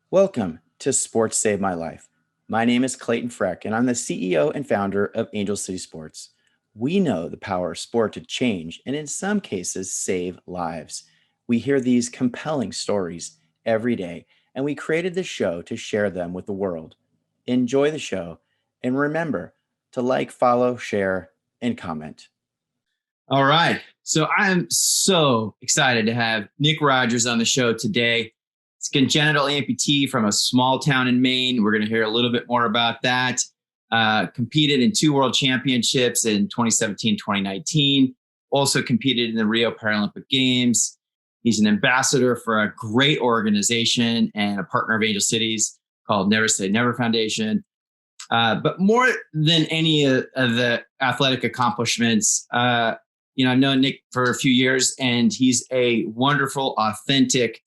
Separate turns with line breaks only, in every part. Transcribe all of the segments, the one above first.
Welcome to Sports Saved My Life. My name is Clayton Freck, and I'm the CEO and founder of Angel City Sports. We know the power of sport to change and in some cases save lives. We hear these compelling stories every day, and we created this show to share them with the world. Enjoy the show, and remember to like, follow, share, and comment.
All right. So I'm so excited to have Nick Rogers on the show today. He's a congenital amputee from a small town in Maine. We're going to hear a little bit more about that. Competed in 2 world championships in 2017, 2019. Also competed in the Rio Paralympic Games. He's an ambassador for a great organization and a partner of Angel Cities called Never Say Never Foundation. But more than any of the athletic accomplishments, I've known Nick for a few years, and he's a wonderful, authentic,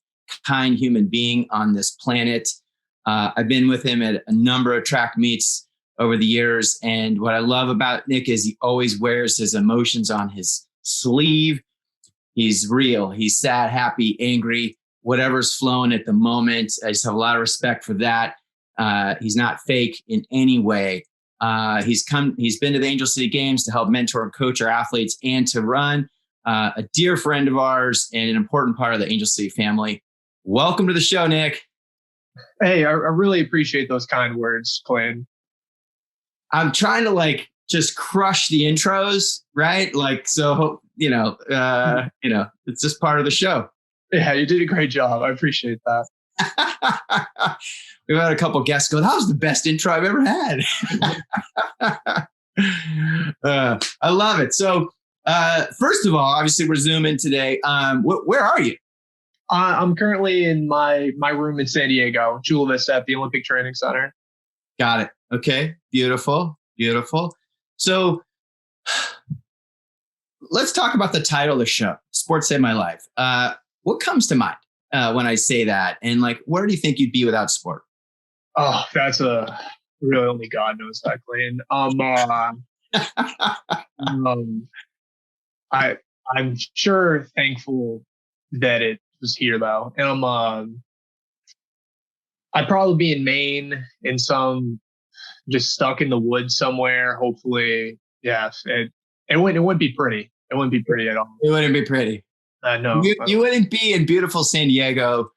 kind human being on this planet. I've been with him at a number of track meets over the years. And what I love about Nick is he always wears his emotions on his sleeve. He's real. He's sad, happy, angry, whatever's flowing at the moment. I just have a lot of respect for that. He's not fake in any way. He's been to the Angel City Games to help mentor and coach our athletes and to run. A dear friend of ours and an important part of the Angel City family. Welcome to the show, Nick.
Hey, I really appreciate those kind words, Clayton.
I'm trying to just crush the intros, right? It's just part of the show.
Yeah, you did a great job. I appreciate that.
We've had a couple guests go, that was the best intro I've ever had. I love it. So first of all, obviously we're Zooming today. Where are you?
I'm currently in my room in San Diego, Chula Vista at the Olympic Training Center.
Got it. Okay. Beautiful. Beautiful. So let's talk about the title of the show, Sports Saved My Life. What comes to mind when I say that? And where do you think you'd be without sport?
Oh, that's really only God knows that, Clayton. I'm sure thankful that it was here though. And I'd probably be in Maine in some, just stuck in the woods somewhere. Hopefully, yeah. It wouldn't be pretty. It wouldn't be pretty at all.
It wouldn't be pretty.
No.
You wouldn't be in beautiful San Diego.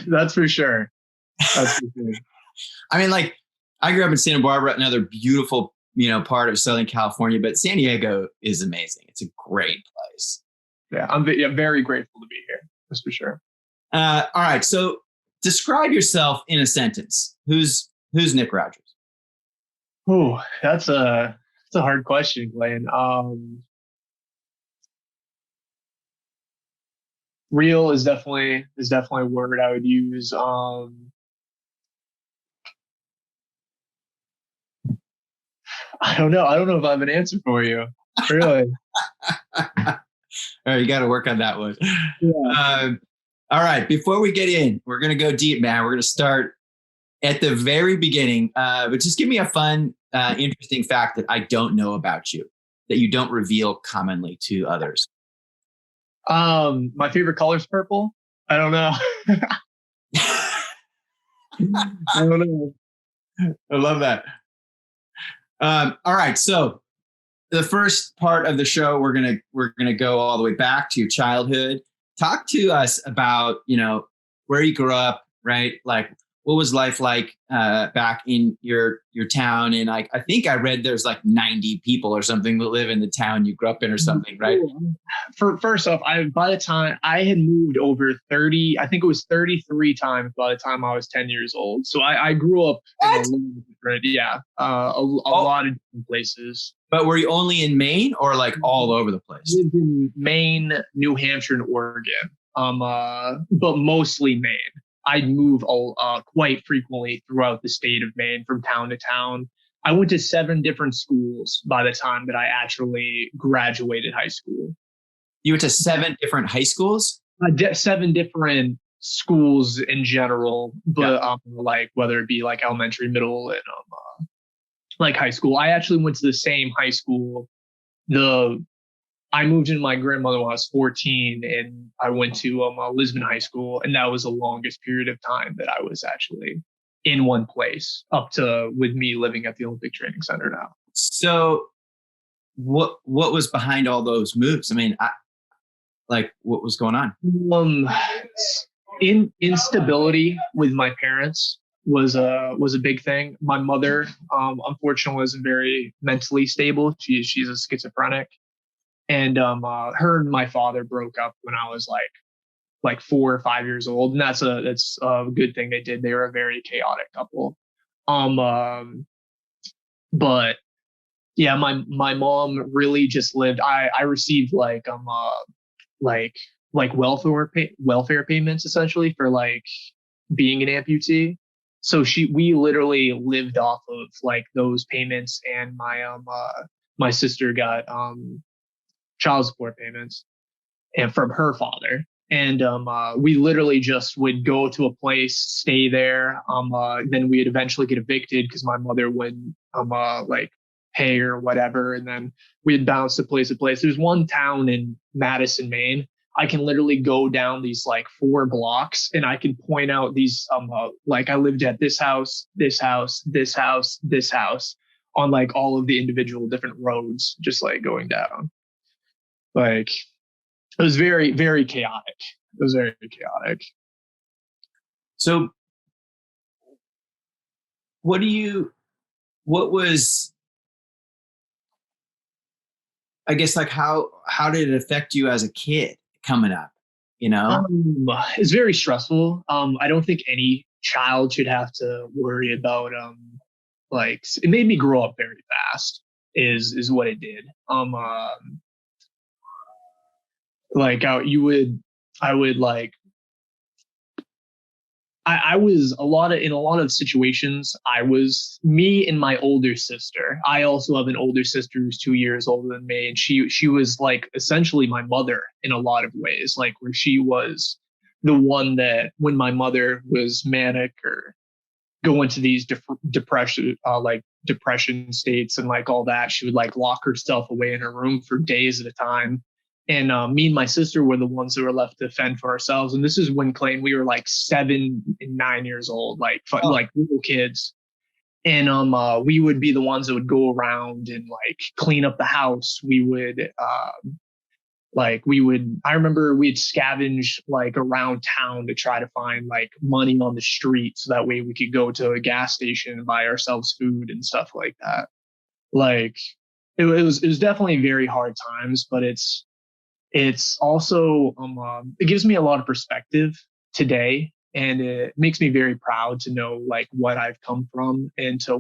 That's for sure. That's for sure.
I mean, I grew up in Santa Barbara, another beautiful, part of Southern California, but San Diego is amazing. It's a great place.
Yeah, I'm very grateful to be here. That's for sure.
All right. So describe yourself in a sentence. Who's Nick Rogers?
Oh, that's a hard question, Glenn. Real is definitely a word I would use. I don't know. I don't know if I have an answer for you. Really.
All right, you got to work on that one.
Yeah.
All right. Before we get in, we're going to go deep, man. We're going to start at the very beginning. But just give me a fun, interesting fact that I don't know about you, that you don't reveal commonly to others.
My favorite color is purple. I don't know. I don't know.
I love that. All right. So the first part of the show, we're gonna go all the way back to your childhood. Talk to us about, where you grew up, right? What was life like back in your town? And I think I read there's 90 people or something that live in the town you grew up in or something, right?
First off, by the time I had moved over 30, I think it was 33 times by the time I was 10 years old. So I grew up in a lot of different places.
But were you only in Maine or all over the place?
I lived in Maine, New Hampshire, and Oregon. But mostly Maine. I'd move quite frequently throughout the state of Maine from town to town. I went to 7 different schools by the time that I actually graduated high school.
You went to 7 different high schools?
7 different schools in general, but like whether it be like elementary, middle, and like high school. I actually went to the same high school. I moved into my grandmother when I was 14, and I went to Lisbon High School, and that was the longest period of time that I was actually in one place, up to with me living at the Olympic Training Center now.
So, what was behind all those moves? I mean, what was going on?
Instability with my parents was a big thing. My mother, unfortunately, wasn't very mentally stable. She's a schizophrenic. And her and my father broke up when I was like 4 or 5 years old, and that's a good thing they did. They were a very chaotic couple. But yeah, my mom really just lived. I received welfare payments essentially for like being an amputee. So we literally lived off of like those payments, and my sister got child support payments and from her father. And we literally just would go to a place, stay there. Then we'd eventually get evicted because my mother wouldn't like pay or whatever. And then we'd bounce to place to place. There's one town in Madison, Maine. I can literally go down these like 4 blocks, and I can point out these like I lived at this house, this house, this house, this house on like all of the individual different roads, just like going down. Like, it was very, very chaotic. It was very chaotic.
So what was, I guess, like how did it affect you as a kid coming up? You know?
It's very stressful. I don't think any child should have to worry about, like, it made me grow up very fast is what it did. Like I was in a lot of situations. I was me and my older sister. I also have an older sister who's 2 years older than me, and she was like essentially my mother in a lot of ways. Like where she was the one that when my mother was manic or go into these depression states and like all that, she would like lock herself away in her room for days at a time. And me and my sister were the ones who were left to fend for ourselves. And this is when we were like 7 and 9 years old, like little kids. And we would be the ones that would go around and like clean up the house. I remember we'd scavenge like around town to try to find like money on the street, so that way we could go to a gas station and buy ourselves food and stuff like that. Like it was definitely very hard times, but it's also it gives me a lot of perspective today, and it makes me very proud to know like what I've come from and to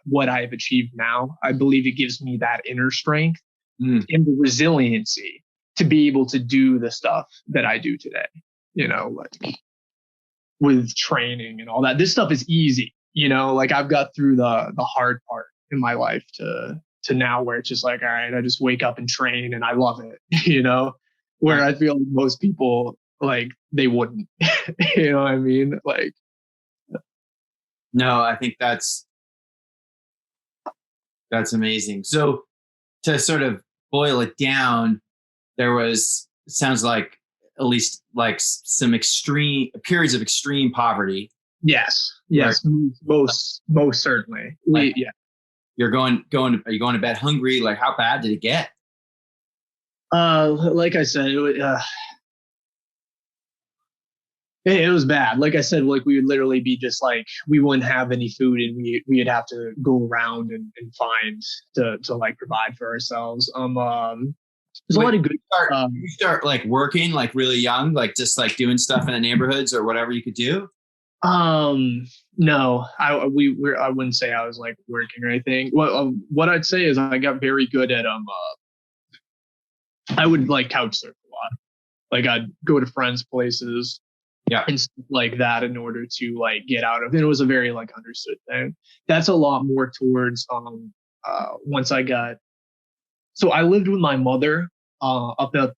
what I've achieved now. I believe it gives me that inner strength and the resiliency to be able to do the stuff that I do today, you know, like with training and all that. This stuff is easy, you know, like I've got through the hard part in my life to now where it's just like, all right, I just wake up and train and I love it, you know, where I feel like most people, like, they wouldn't, you know what I mean? Like,
no, I think that's amazing. So to sort of boil it down, it sounds like at least like some extreme periods of extreme poverty.
Yes. Most certainly. Yeah.
Are you going to bed hungry? Like, how bad did it get?
Like I said, it was bad. Like I said, like we would literally be just like, we wouldn't have any food, and we'd have to go around and find to like provide for ourselves. There's a lot of good.
You start like working like really young, like just like doing stuff in the neighborhoods or whatever you could do.
No, I wouldn't say I was like working or anything. What I'd say is I got very good at I would like couch surf a lot. Like I'd go to friends' places
Yeah.
and stuff like that in order to like get out of it. It was a very like understood thing. That's a lot more towards once I got so I lived with my mother up at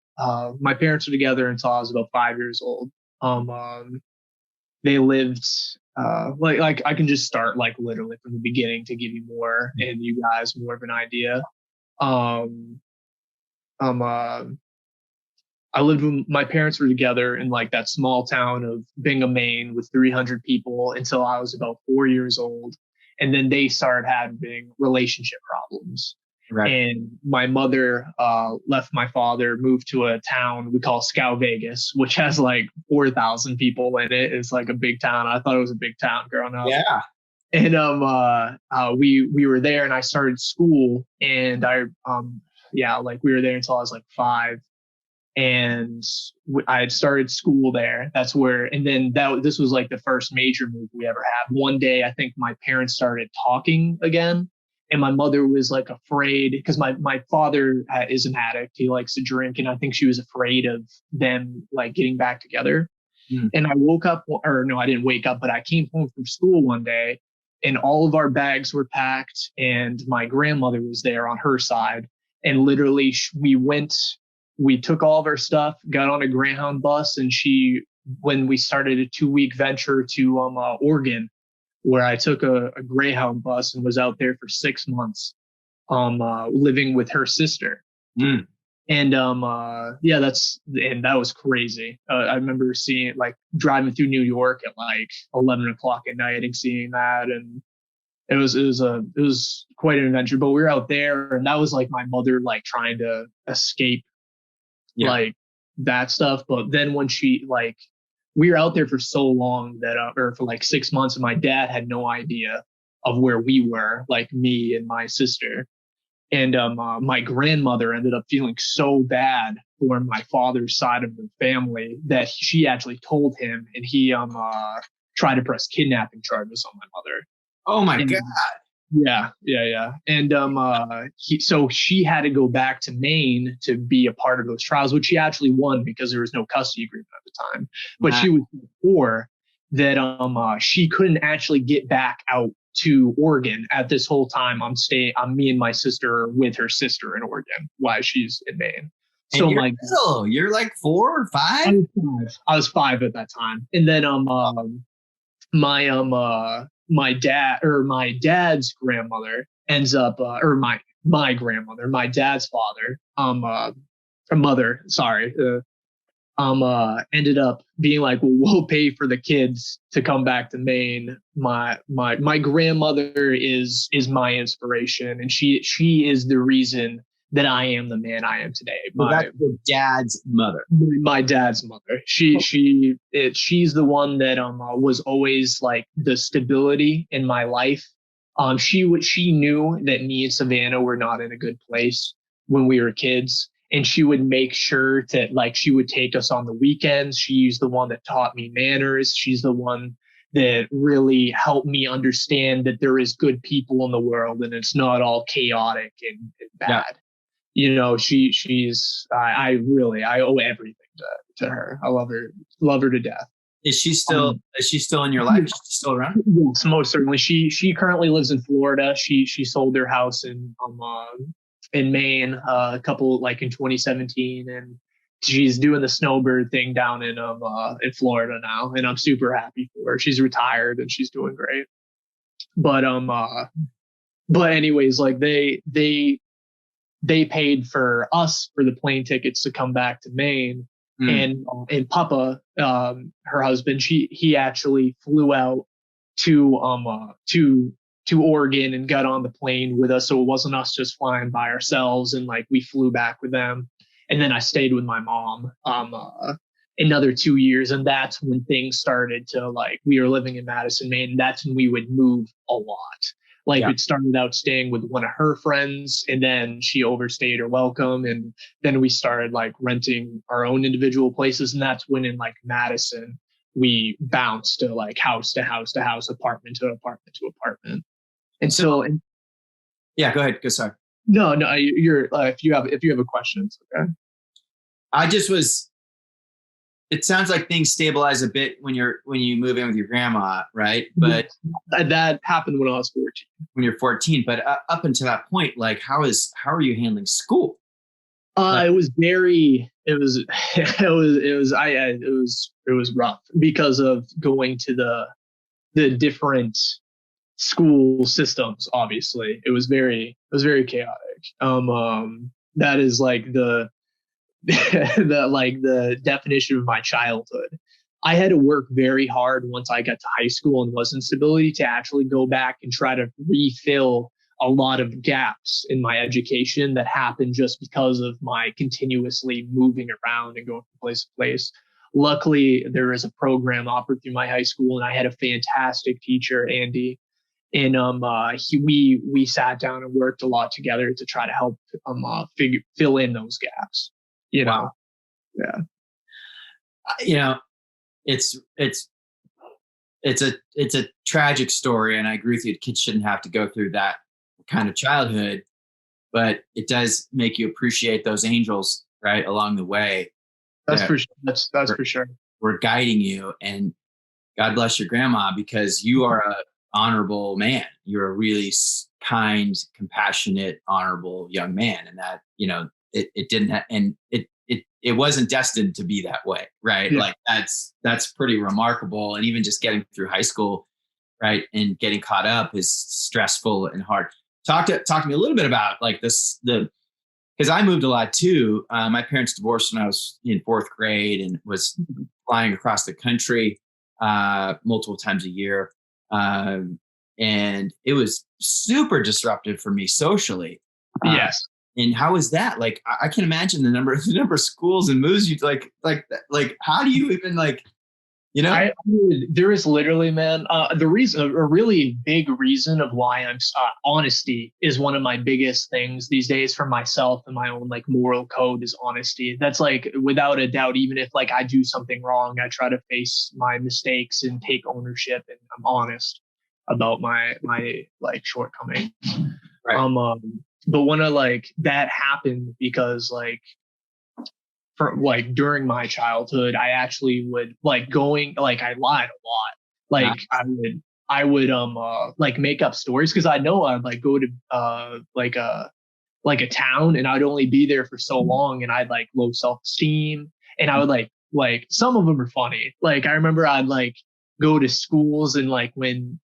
my parents were together until I was about 5 years old. They lived like I can just start like literally from the beginning to give you more and you guys more of an idea. Um um uh I lived with my parents were together in like that small town of Bingham, Maine with 300 people until I was about 4 years old. And then they started having relationship problems.
Right.
And my mother left my father, moved to a town we call Scout Vegas, which has like 4,000 people in it. It's like a big town. I thought it was a big town growing up.
Yeah.
And we were there, and I started school, and like we were there until I was like 5, and I had started school there. That's where, and then this was like the first major move we ever had. One day, I think my parents started talking again, and my mother was like afraid because my father is an addict. He likes to drink, and I think she was afraid of them like getting back together. And I woke up, or no, I didn't wake up, but I came home from school one day, and all of our bags were packed, and my grandmother was there on her side, and literally we took all of our stuff, got on a Greyhound bus, and when we started a 2-week venture to Oregon, where I took a Greyhound bus and was out there for 6 months, living with her sister. And that was crazy. I remember seeing like driving through New York at like 11 o'clock at night and seeing that, and it was quite an adventure. But we were out there, and that was like my mother like trying to escape like that stuff. But then when we were out there for so long that or for like 6 months, and my dad had no idea of where we were, like me and my sister. And my grandmother ended up feeling so bad for my father's side of the family that she actually told him, and he tried to press kidnapping charges on my mother.
Oh my God.
Yeah. And so she had to go back to Maine to be a part of those trials, which she actually won because there was no custody agreement at the time. But she was poor that she couldn't actually get back out to Oregon at this whole time. I'm me and my sister with her sister in Oregon while she's in Maine. So
you're like 4 or 5?
I was 5 at that time. And then my dad's grandmother ends up or my grandmother, my dad's father, mother, sorry, ended up being like, well, we'll pay for the kids to come back to Maine. My grandmother is my inspiration, and she is the reason that I am the man I am today.
That's your dad's mother.
My dad's mother. She's the one that was always like the stability in my life. She knew that me and Savannah were not in a good place when we were kids. And she would make sure that like she would take us on the weekends. She's the one that taught me manners. She's the one that really helped me understand that there is good people in the world and it's not all chaotic and bad. Yeah. You know, I owe everything to her. I love her to death.
Is she still in your life? Is she still around?
Yes, most certainly. She currently lives in Florida. She sold her house in Maine a couple like in 2017, and she's doing the snowbird thing down in Florida now, and I'm super happy for her. She's retired and she's doing great. But anyways, like they paid for us for the plane tickets to come back to Maine. And Papa, her husband, he actually flew out to Oregon and got on the plane with us. So it wasn't us just flying by ourselves, and like we flew back with them. And then I stayed with my mom another 2 years, and that's when things started to like, we were living in Madison, Maine, and that's when we would move a lot. Like it started out staying with one of her friends, and then she overstayed her welcome, and then we started like renting our own individual places, and that's when in like Madison we bounced to like house to house to house, apartment to apartment to apartment. And so,
yeah, go ahead. Go, sorry.
No, you're if you have a question, it's okay.
I just was it sounds like things stabilize a bit when you move in with your grandma, right? But
that happened when I was 14.
When you're 14, but up until that point, like how are you handling school?
It was rough because of going to the different school systems. Obviously, it was very chaotic. That is like the the definition of my childhood. I had to work very hard once I got to high school and was in stability to actually go back and try to refill a lot of gaps in my education that happened just because of my continuously moving around and going from place to place. Luckily, there was a program offered through my high school, and I had a fantastic teacher, Andy. And we sat down and worked a lot together to try to help fill in those gaps. You know,
yeah. You know, it's a tragic story, and I agree with you. Kids shouldn't have to go through that kind of childhood, but it does make you appreciate those angels right along the way.
That's for sure. That's for sure.
We're guiding you, and God bless your grandma, because you are a honorable man. You're a really kind, compassionate, honorable young man, and that it didn't and it wasn't destined to be that way, right? Yeah. Like that's pretty remarkable. And even just getting through high school, right, and getting caught up is stressful and hard. Talk to me a little bit about like because I moved a lot too. My parents divorced when I was in 4th grade and was flying across the country multiple times a year. And it was super disruptive for me socially.
Yes.
And how is that? Like, I can imagine the number of schools and moves you like how do you even
there is literally, man, the reason, a really big reason of why I'm honesty is one of my biggest things these days for myself, and my own like moral code is honesty. That's like without a doubt, even if like I do something wrong, I try to face my mistakes and take ownership, and I'm honest about my like shortcomings. Right. But when that happened because for during my childhood, I actually would I lied a lot. Like I would make up stories because I know I'd go to a town and I'd only be there for so long, and I'd low self-esteem, and I would some of them are funny. Like I remember I'd go to schools, and when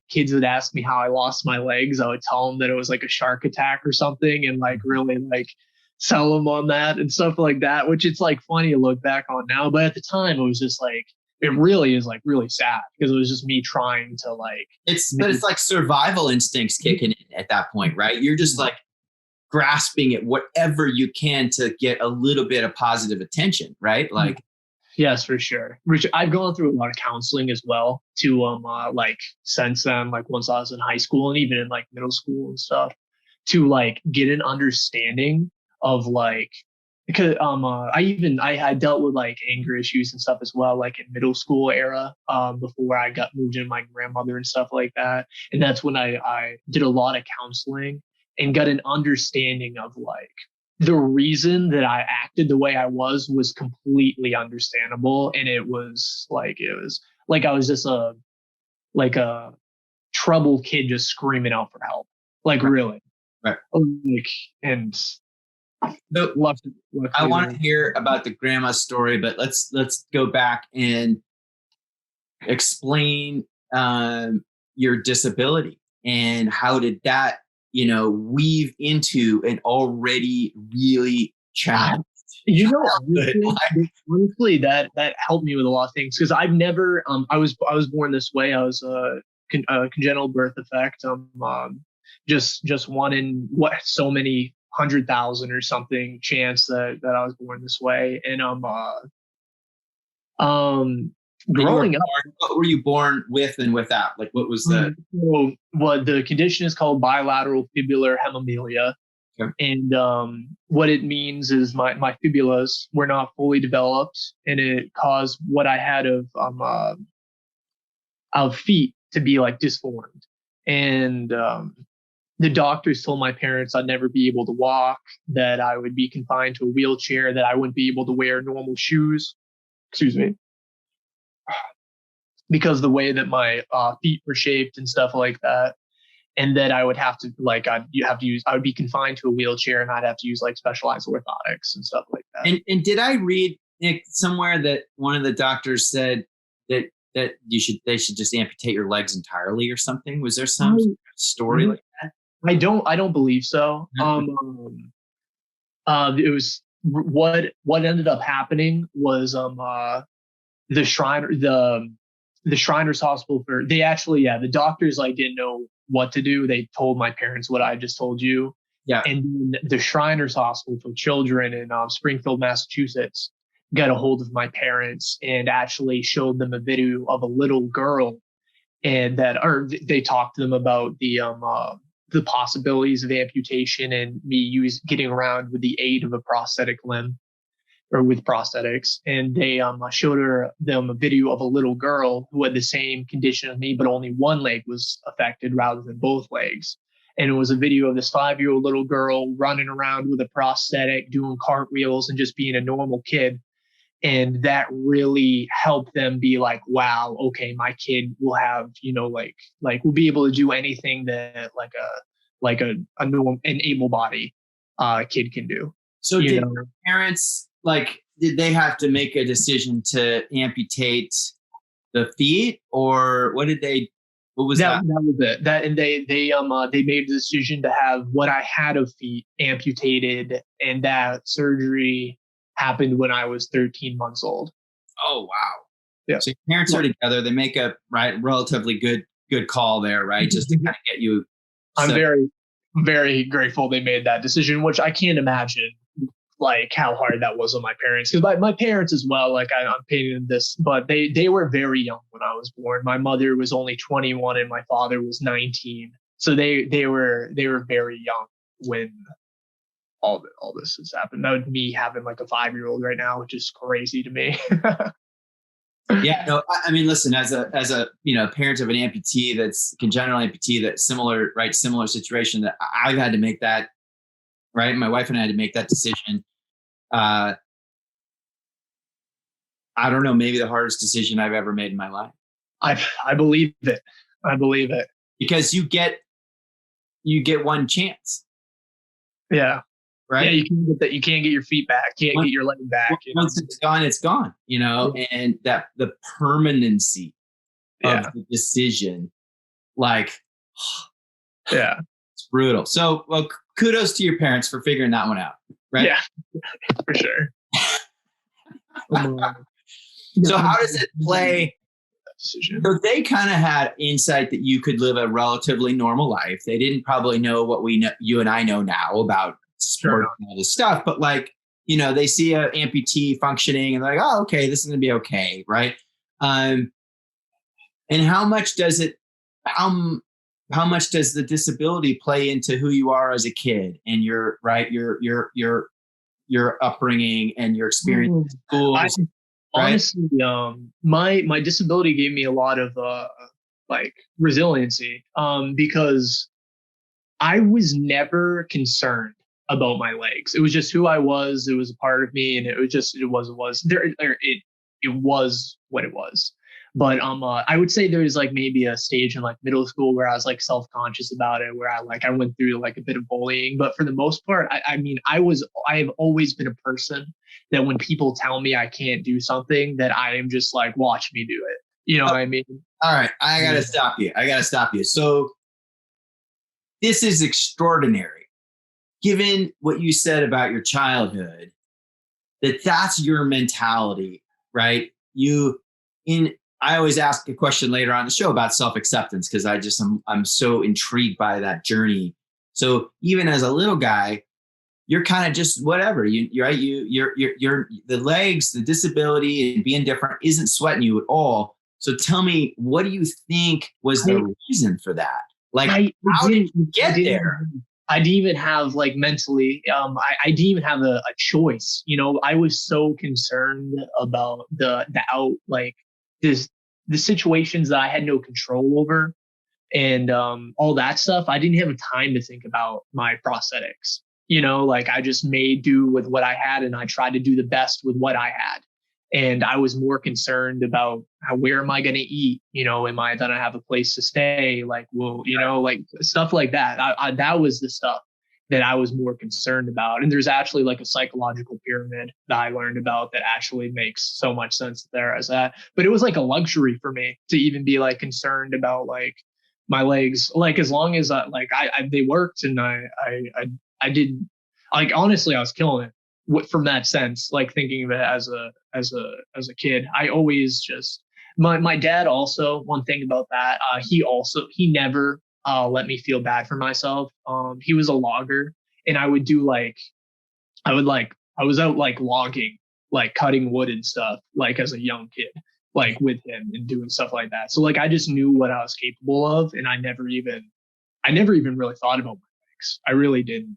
kids would ask me how I lost my legs, I would tell them that it was a shark attack or something, and really sell them on that and stuff like that, which it's funny to look back on now. But at the time it was just it really is really sad, because it was just me trying to
it's survival instincts kicking in at that point, right? You're just grasping at whatever you can to get a little bit of positive attention, right?
Yes, for sure. Rich, I've gone through a lot of counseling as well to since then, once I was in high school and even in middle school and stuff, to get an understanding of because I dealt with anger issues and stuff as well, in middle school era, before I got moved in with my grandmother and stuff like that. And that's when I did a lot of counseling and got an understanding of the reason that I acted the way I was completely understandable. And it was I was just a troubled kid just screaming out for help.
Right.
Really.
Right.
And
so, I want to hear about the grandma story, but let's go back and explain your disability and how did that weave into an already really challenged.
Honestly, that helped me with a lot of things, because I've never I was born this way. I was a congenital birth defect. Just one in so many 100,000 or something chance that I was born this way. And growing up,
what were you born with and without? What was the?
Well, the condition is called bilateral fibular hemimelia. Okay. And what it means is my fibulas were not fully developed, and it caused what I had of feet to be disformed. And the doctors told my parents I'd never be able to walk, that I would be confined to a wheelchair, that I wouldn't be able to wear normal shoes. excuse me, because the way that my feet were shaped and stuff like that. And that I would have to I would be confined to a wheelchair and I'd have to use like specialized orthotics and stuff like that.
And did I read, Nick, somewhere that one of the doctors said that they should just amputate your legs entirely or something? Was there some story like that?
I don't believe so. It was what ended up happening was the Shriners Hospital the doctors like didn't know what to do. They told my parents what I just told you.
Yeah.
And then the Shriners Hospital for Children in Springfield, Massachusetts, got a hold of my parents and actually showed them a video of a little girl, and they talked to them about the possibilities of amputation and me getting around with the aid of a prosthetic limb or with prosthetics. And they showed them a video of a little girl who had the same condition as me, but only one leg was affected rather than both legs. And it was a video of this 5-year-old little girl running around with a prosthetic, doing cartwheels and just being a normal kid. And that really helped them be like, wow, okay, my kid will have, we'll be able to do anything that an able body kid can do.
So did your parents, did they have to make a decision to amputate the feet, or what was that?
That was it. They made the decision to have what I had of feet amputated, and that surgery happened when I was 13 months old.
Oh, wow.
Yeah.
So your parents are together. They make a relatively good call there, right? Just to kind of get you.
I'm very, very grateful they made that decision, which I can't imagine how hard that was on my parents. Because my parents as well, I'm painting this, but they were very young when I was born. My mother was only 21 and my father was 19. So they were very young when all this has happened. That would me having a 5-year-old right now, which is crazy to me.
Yeah, no, I mean, listen, as a parent of an amputee that's congenital amputee, that's similar situation, that I've had to make that, right? My wife and I had to make that decision. I don't know, maybe the hardest decision I've ever made in my life.
I believe it. I believe it.
Because you get one chance.
Yeah.
Right.
Yeah, you can't get your feet back. Get your leg back.
Once it's gone, it's gone. Yeah. And that the permanency of the decision,
yeah,
it's brutal. So, well, kudos to your parents for figuring that one out. Right.
Yeah, for sure.
So how does it play? So they kind of had insight that you could live a relatively normal life. They didn't probably know what you and I know now about sport and all this stuff, but they see an amputee functioning and they're like, oh, okay, this is going to be okay. Right. And how much does the disability play into who you are as a kid and your upbringing and your experience in schools?
Honestly, my disability gave me a lot of resiliency, because I was never concerned about my legs. It was just who I was. It was a part of me, and it was what it was. But I would say there was maybe a stage in middle school where I was self-conscious about it, where I went through a bit of bullying. But for the most part, I've always been a person that when people tell me I can't do something, that I am just watch me do it. You know what I mean?
All right. I got to stop you. So this is extraordinary. Given what you said about your childhood, that's your mentality, right? I always ask a question later on the show about self-acceptance, because I'm so intrigued by that journey. So even as a little guy, you're kind of just whatever. You're the legs, the disability, and being different isn't sweating you at all. So tell me, what do you think was the reason for that? How did you get there?
I didn't even have mentally, I didn't even have a choice. I was so concerned about the situations that I had no control over and all that stuff. I didn't have time to think about my prosthetics. I just made do with what I had, and I tried to do the best with what I had. And I was more concerned about where am I going to eat? Am I going to have a place to stay? Like, well, like stuff like that. That was the stuff that I was more concerned about. And there's actually like a psychological pyramid that I learned about that actually makes so much sense there as that. But it was like a luxury for me to even be like concerned about like my legs, like as long as they worked and I did, like, honestly, I was killing it from that sense, like thinking of it as a kid. I always just, my dad also, one thing about that, he never let me feel bad for myself. He was a logger, and I was out like logging, like cutting wood and stuff, like as a young kid, like with him and doing stuff like that. So like I just knew what I was capable of, and I never even really thought about my legs. I really didn't.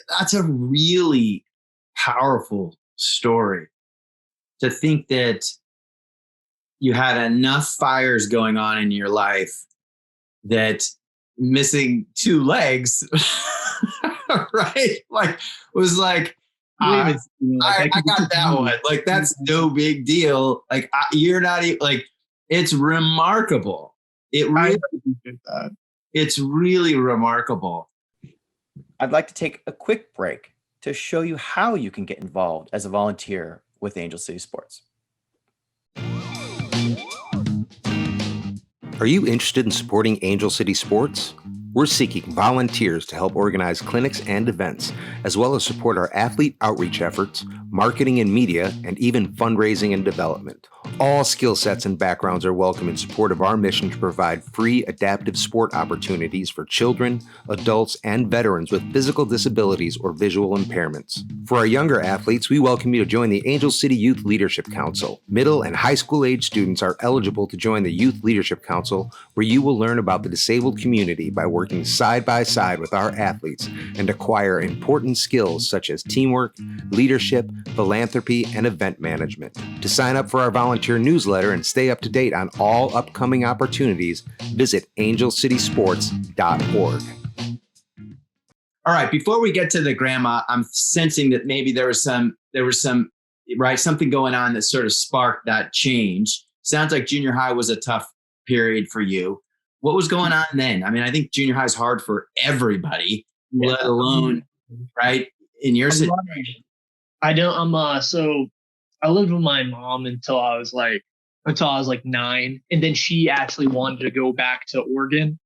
That's a really powerful story, to think that you had enough fires going on in your life that missing two legs, right? Like, was like, I got that one. Like, that's no big deal. Like, you're not even, like, it's remarkable. It's really remarkable.
I'd like to take a quick break to show you how you can get involved as a volunteer with Angel City Sports.
Are you interested in supporting Angel City Sports? We're seeking volunteers to help organize clinics and events, as well as support our athlete outreach efforts, marketing and media, and even fundraising and development. All skill sets and backgrounds are welcome in support of our mission to provide free adaptive sport opportunities for children, adults, and veterans with physical disabilities or visual impairments. For our younger athletes, we welcome you to join the Angel City Youth Leadership Council. Middle and high school age students are eligible to join the Youth Leadership Council, where you will learn about the disabled community by working side by side with our athletes and acquire important skills such as teamwork, leadership, philanthropy, and event management. To sign up for our volunteer newsletter and stay up to date on all upcoming opportunities, visit angelcitysports.org.
All right, before we get to the grandma, I'm sensing that maybe there was some right, something going on that sort of sparked that change. Sounds like junior high was a tough period for you. What was going on then? I mean, I think junior high is hard for everybody, let alone, right, in your situation.
So I lived with my mom until I was like 9, and then she actually wanted to go back to Oregon,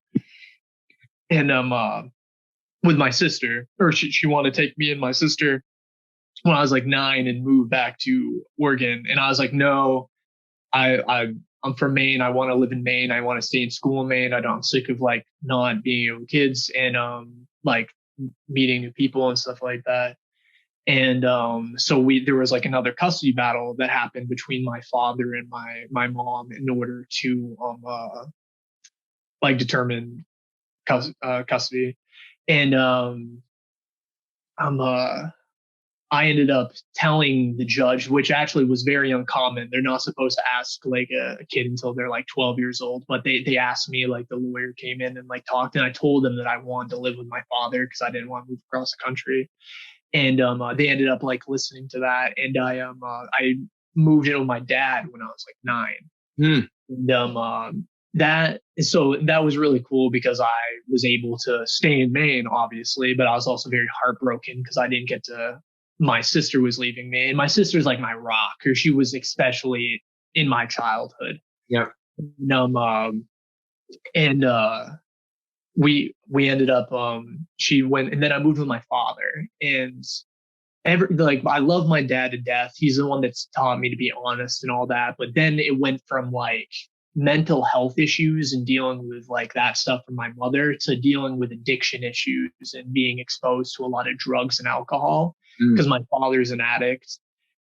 and with my sister, or she wanted to take me and my sister when I was like 9 and move back to Oregon, and I was like, no, I'm from Maine. I want to live in Maine. I want to stay in school in Maine. I'm sick of like not being with kids and like meeting new people and stuff like that. And so there was like another custody battle that happened between my father and my mom in order to like determine custody. And I ended up telling the judge, which actually was very uncommon. They're not supposed to ask like a kid until they're like 12 years old. But they asked me, like the lawyer came in and like talked, and I told them that I wanted to live with my father because I didn't want to move across the country. And they ended up like listening to that. And I moved in with my dad when I was like 9. And that was really cool because I was able to stay in Maine, obviously, but I was also very heartbroken because I didn't get to. My sister was leaving me, and my sister's like my rock, or she was especially in my childhood.
Yeah.
We ended up she went, and then I moved with my father, and I love my dad to death. He's the one that's taught me to be honest and all that. But then it went from like mental health issues and dealing with like that stuff from my mother to dealing with addiction issues and being exposed to a lot of drugs and alcohol because my father's an addict.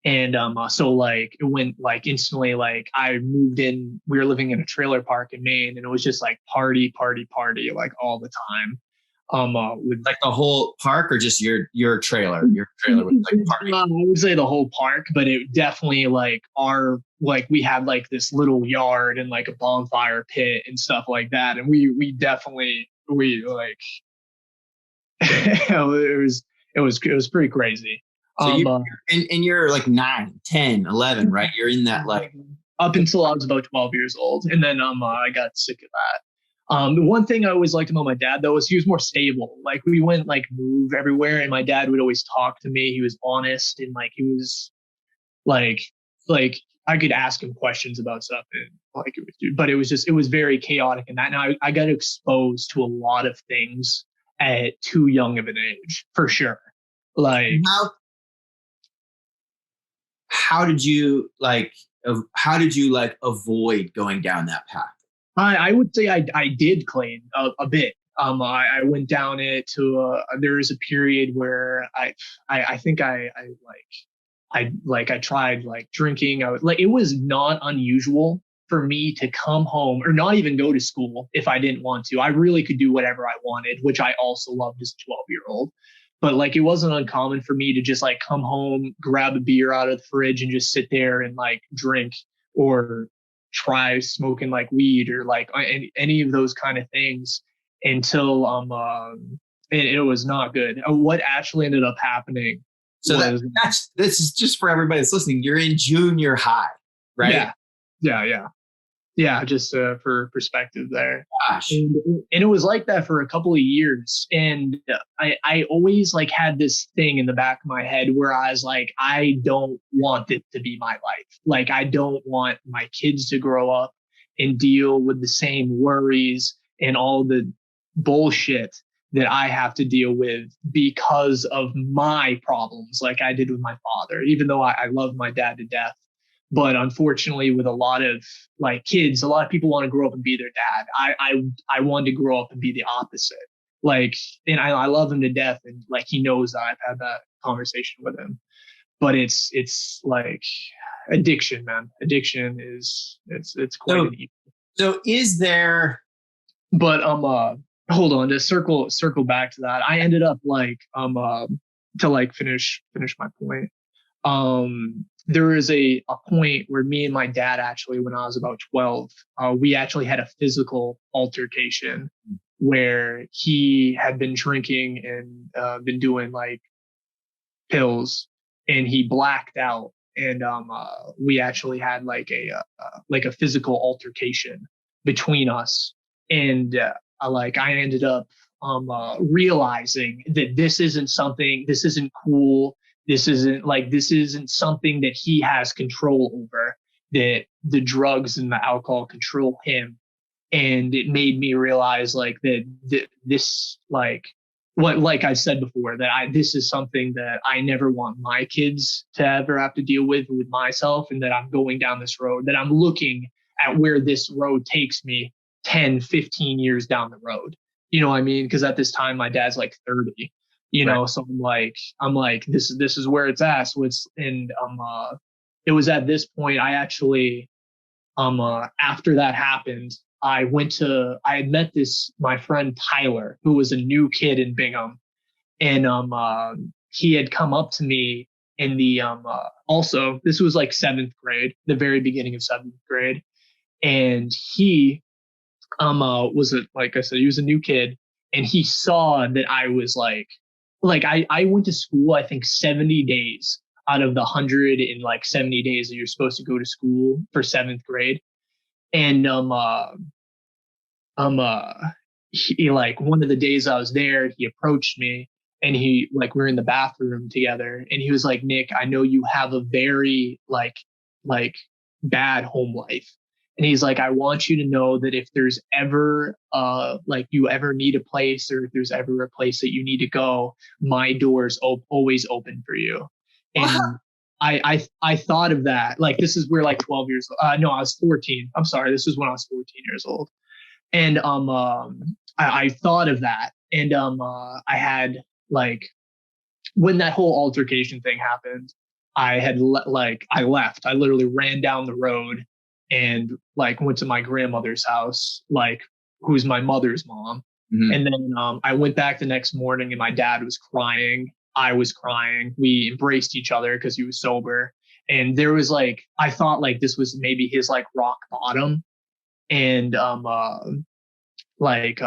And so like it went like instantly, like I moved in, we were living in a trailer park in Maine, and it was just like party like all the time. With
like the whole park, or just your trailer was like party?
I would say the whole park, but it definitely like we had like this little yard and like a bonfire pit and stuff like that, and we like it was pretty crazy.
So you're like 9, 10, 11, right? You're in that like
up until I was about 12 years old. And then I got sick of that. The one thing I always liked about my dad though was he was more stable. Like we wouldn't like move everywhere, and my dad would always talk to me. He was honest, and like he was like I could ask him questions about stuff, and like but it was very chaotic. And that now I got exposed to a lot of things at too young of an age, for sure. Like
how did you like avoid going down that path?
I would say I did clean a bit. I went down it to there was a period where I think I tried like drinking. I was like, it was not unusual for me to come home or not even go to school if I didn't want to. I really could do whatever I wanted, which I also loved as a 12-year-old. But like, it wasn't uncommon for me to just like come home, grab a beer out of the fridge and just sit there and like drink, or try smoking like weed, or like any of those kind of things, until it was not good. What actually ended up happening.
So this is just for everybody that's listening. You're in junior high, right?
Yeah. Just for perspective there.
Gosh.
And it was like that for a couple of years. And I always like had this thing in the back of my head where I was like, I don't want it to be my life. Like, I don't want my kids to grow up and deal with the same worries and all the bullshit that I have to deal with because of my problems, like I did with my father, even though I love my dad to death. But unfortunately, with a lot of like kids, a lot of people want to grow up and be their dad. I wanted to grow up and be the opposite. Like, and I love him to death, and like he knows that I've had that conversation with him. But it's like addiction, man. Addiction is it's quite an evil.
So is there?
But hold on, to circle back to that. I ended up like to like finish my point. There is a point where me and my dad actually, when I was about 12, we actually had a physical altercation where he had been drinking and been doing like pills, and he blacked out, and we actually had like a physical altercation between us, and I ended up realizing that this isn't cool. This isn't something that he has control over, that the drugs and the alcohol control him. And it made me realize like that this, like what, like I said before, that this is something that I never want my kids to ever have to deal with myself. And that I'm going down this road, that I'm looking at where this road takes me 10, 15 years down the road. You know what I mean? Because at this time, my dad's like 30. You know, right. So I'm like, this is where it's at. So it was at this point, I actually, after that happened, I had met my friend Tyler, who was a new kid in Bingham. And, he had come up to me in the, also, this was like 7th grade, the very beginning of 7th grade. And he, like I said, he was a new kid, and he saw that I was like I went to school, I think 70 days out of the 170 days that you're supposed to go to school for 7th grade. And he, like, one of the days I was there, he approached me, and he, like, we're in the bathroom together, and he was like, Nick, I know you have a very like bad home life. And he's like, I want you to know that if there's ever like you ever need a place, or if there's ever a place that you need to go, my door's always open for you. And I thought of that. Like, this is where like 12 years no, I was 14. I'm sorry, this was when I was 14 years old. And I thought of that. And I had, like, when that whole altercation thing happened, I had I left. I literally ran down the road and like went to my grandmother's house, like, who's my mother's mom. Mm-hmm. And then I went back the next morning, and my dad was crying. I was crying. We embraced each other because he was sober. And there was like, I thought like this was maybe his like rock bottom. And like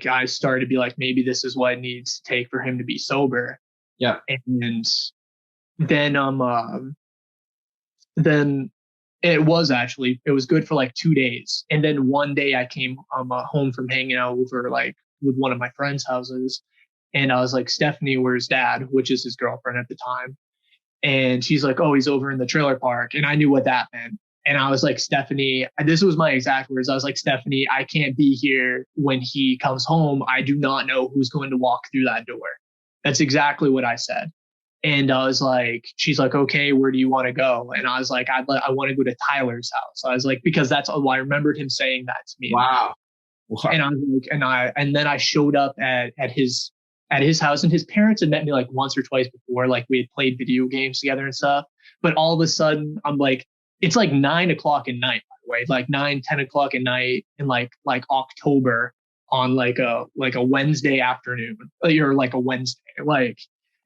I started to be like, maybe this is what it needs to take for him to be sober.
Yeah.
And then it was good for like 2 days. And then one day I came home from hanging out over like with one of my friends' houses. And I was like, Stephanie, where's dad? Which is his girlfriend at the time. And she's like, oh, he's over in the trailer park. And I knew what that meant. And I was like, Stephanie, and this was my exact words. I was like, Stephanie, I can't be here when he comes home. I do not know who's going to walk through that door. That's exactly what I said. And I was like, she's like, okay, where do you want to go? And I was like, I want to go to Tyler's house. I was like, because that's all I remembered him saying that to me.
Wow.
And I was like, and then I showed up at his house, and his parents had met me like once or twice before, like we had played video games together and stuff. But all of a sudden I'm like, it's like 9 o'clock at night, by the way, like 9-10 o'clock at night in like October on like a Wednesday afternoon, or like a Wednesday, like,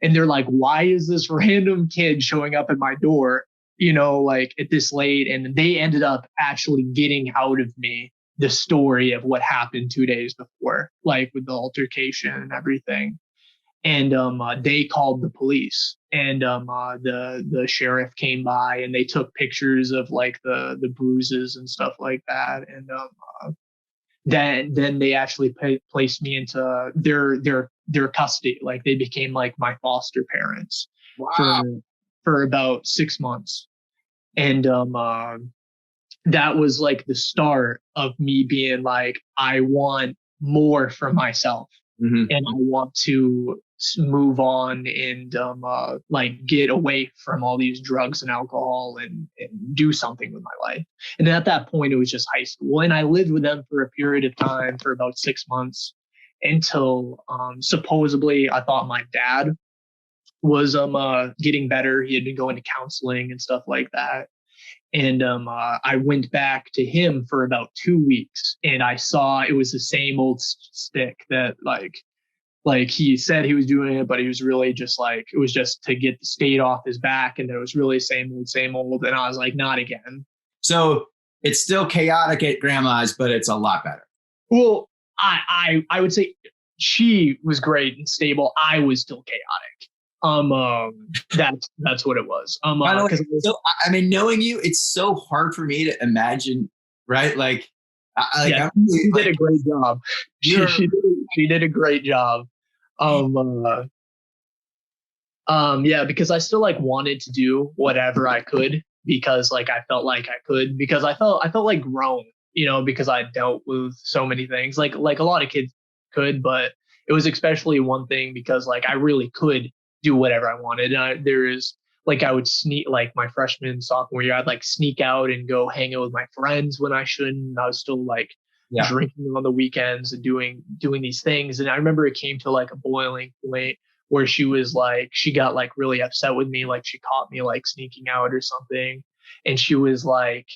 and they're like, why is this random kid showing up at my door, like at this late? And they ended up actually getting out of me the story of what happened 2 days before, like with the altercation and everything. And they called the police, and the sheriff came by, and they took pictures of like the bruises and stuff like that. And then they actually placed me into their custody. Like they became like my foster parents.
Wow.
for about 6 months. And that was like the start of me being like, I want more for myself.
Mm-hmm.
And I want to move on and like get away from all these drugs and alcohol and do something with my life. And at that point, it was just high school. And I lived with them for a period of time for about 6 months until supposedly I thought my dad was getting better. He had been going to counseling and stuff like that. And I went back to him for about 2 weeks, and I saw it was the same old stick that like he said he was doing it, but he was really just like, it was just to get the state off his back. And it was really same old. And I was like, not again.
So it's still chaotic at grandma's, but it's a lot better.
Well, I would say she was great and stable. I was still chaotic. That's what it was.
By the way, so, I mean, knowing you, it's so hard for me to imagine, right? Like,
she did a great job. She did a great job. Yeah, because I still like wanted to do whatever I could, because like I felt like I could, because I felt like grown, because I dealt with so many things like a lot of kids could, but it was especially one thing because like I really could do whatever I wanted. And I would sneak, like my freshman, sophomore year, I'd like sneak out and go hang out with my friends when I shouldn't. I was still like drinking on the weekends and doing these things. And I remember it came to like a boiling point where she got like really upset with me. Like she caught me like sneaking out or something. And she's like,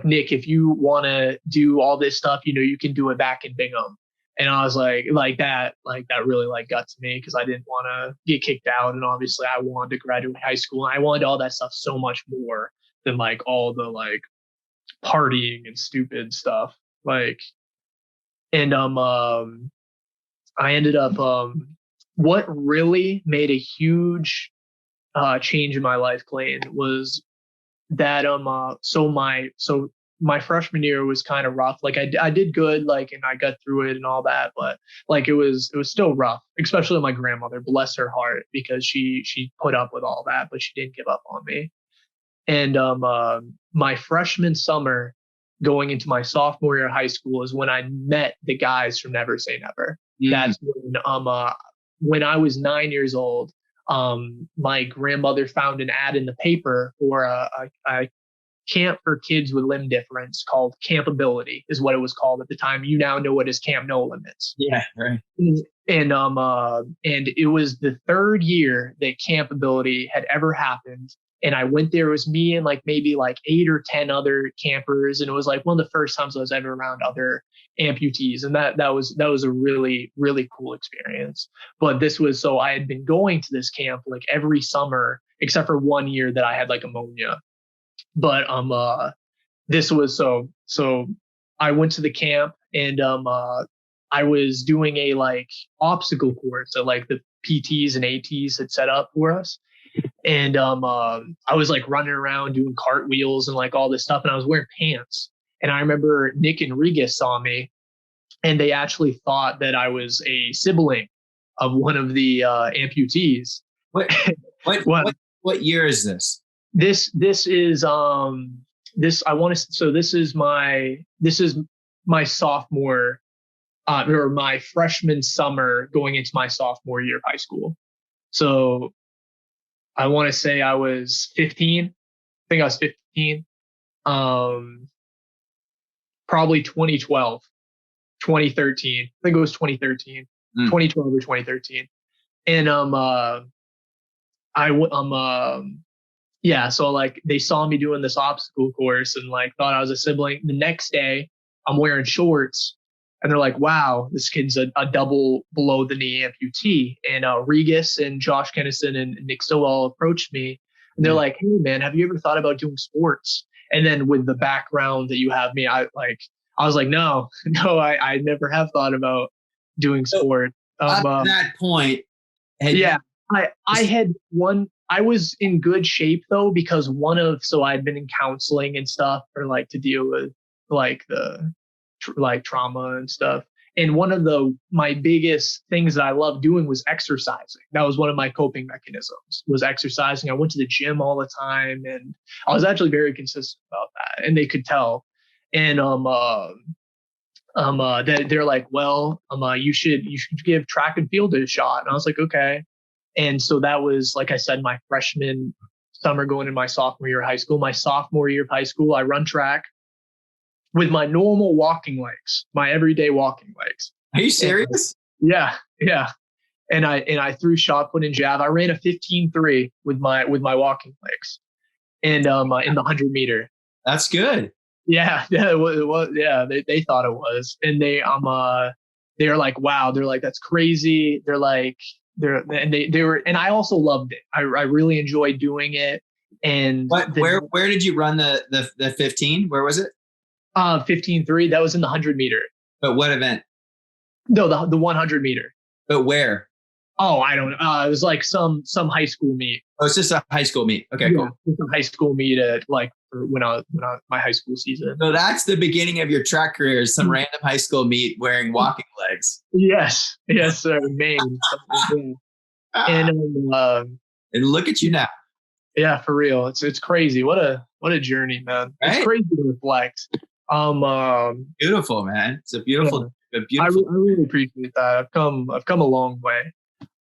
Nick, if you want to do all this stuff, you can do it back in Bingham. And I was like that really like got to me, because I didn't want to get kicked out. And obviously I wanted to graduate high school, and I wanted all that stuff so much more than like all the like partying and stupid stuff. Like, and I ended up what really made a huge change in my life, Clayton, was that so my freshman year was kind of rough. Like I did good, like, and I got through it and all that, but like it was still rough, especially my grandmother, bless her heart, because she put up with all that, but she didn't give up on me. And my freshman summer going into my sophomore year of high school is when I met the guys from Never Say Never. Mm. That's when I was 9 years old, my grandmother found an ad in the paper for a camp for kids with limb difference called Campability, is what it was called at the time. You now know it as Camp No Limits.
Yeah, right.
And it was the third year that Campability had ever happened. And I went there. It was me and like maybe like 8 or 10 other campers, and it was like one of the first times I was ever around other amputees, and that was a really, really cool experience. But so I had been going to this camp like every summer except for 1 year that I had like pneumonia. But this was so I went to the camp, and I was doing a like obstacle course at like the PTs and ATs had set up for us. And I was like running around doing cartwheels and like all this stuff. And I was wearing pants. And I remember Nick and Regis saw me, and they actually thought that I was a sibling of one of the amputees.
What year is this?
This is my sophomore or my freshman summer going into my sophomore year of high school. So I want to say I was 15. I think I was 15. Probably 2012, 2013. I think it was 2013, 2012 or 2013. And so like they saw me doing this obstacle course and like thought I was a sibling. The next day I'm wearing shorts and they're like, wow, this kid's a double below the knee amputee. And Regis and Josh Kennison and Nick Stillwell approached me and they're like, hey man, have you ever thought about doing sports? And then with the background that you have me, I was like, no, I never have thought about doing sport.
Up to that point.
I was in good shape though, because I'd been in counseling and stuff for like to deal with like the trauma and stuff. And one of my biggest things that I loved doing was exercising. That was one of my coping mechanisms, was exercising. I went to the gym all the time and I was actually very consistent about that. And they could tell. And they're like, well, you should give track and field a shot. And I was like, okay. And so that was, like I said, my freshman summer going into my sophomore year of high school. My sophomore year of high school, I run track with my normal walking legs, my everyday walking legs.
Are you serious?
Yeah. And I threw shot put and jab. I ran a 15.3 with my walking legs, and in the 100-meter.
That's good.
Yeah, it was. Yeah, they thought it was, and they were like, wow. They're like, that's crazy. They're like, they were, and I also loved it. I really enjoyed doing it. And
where did you run the 15? Where was it?
15.3. That was in the 100-meter.
But what event?
No, the 100-meter.
But where?
Oh, I don't know. It was like some high school meet.
Oh, it's just a high school meet. Okay, cool.
Some high school meet at like when I my high school season.
So that's the beginning of your track career. Is some random high school meet wearing walking legs.
Yes, sir. Maine. And
look at you now.
Yeah, for real. It's crazy. What a journey, man. Right? It's crazy to reflect.
Beautiful, man. It's a beautiful.
I really appreciate that. I've come a long way.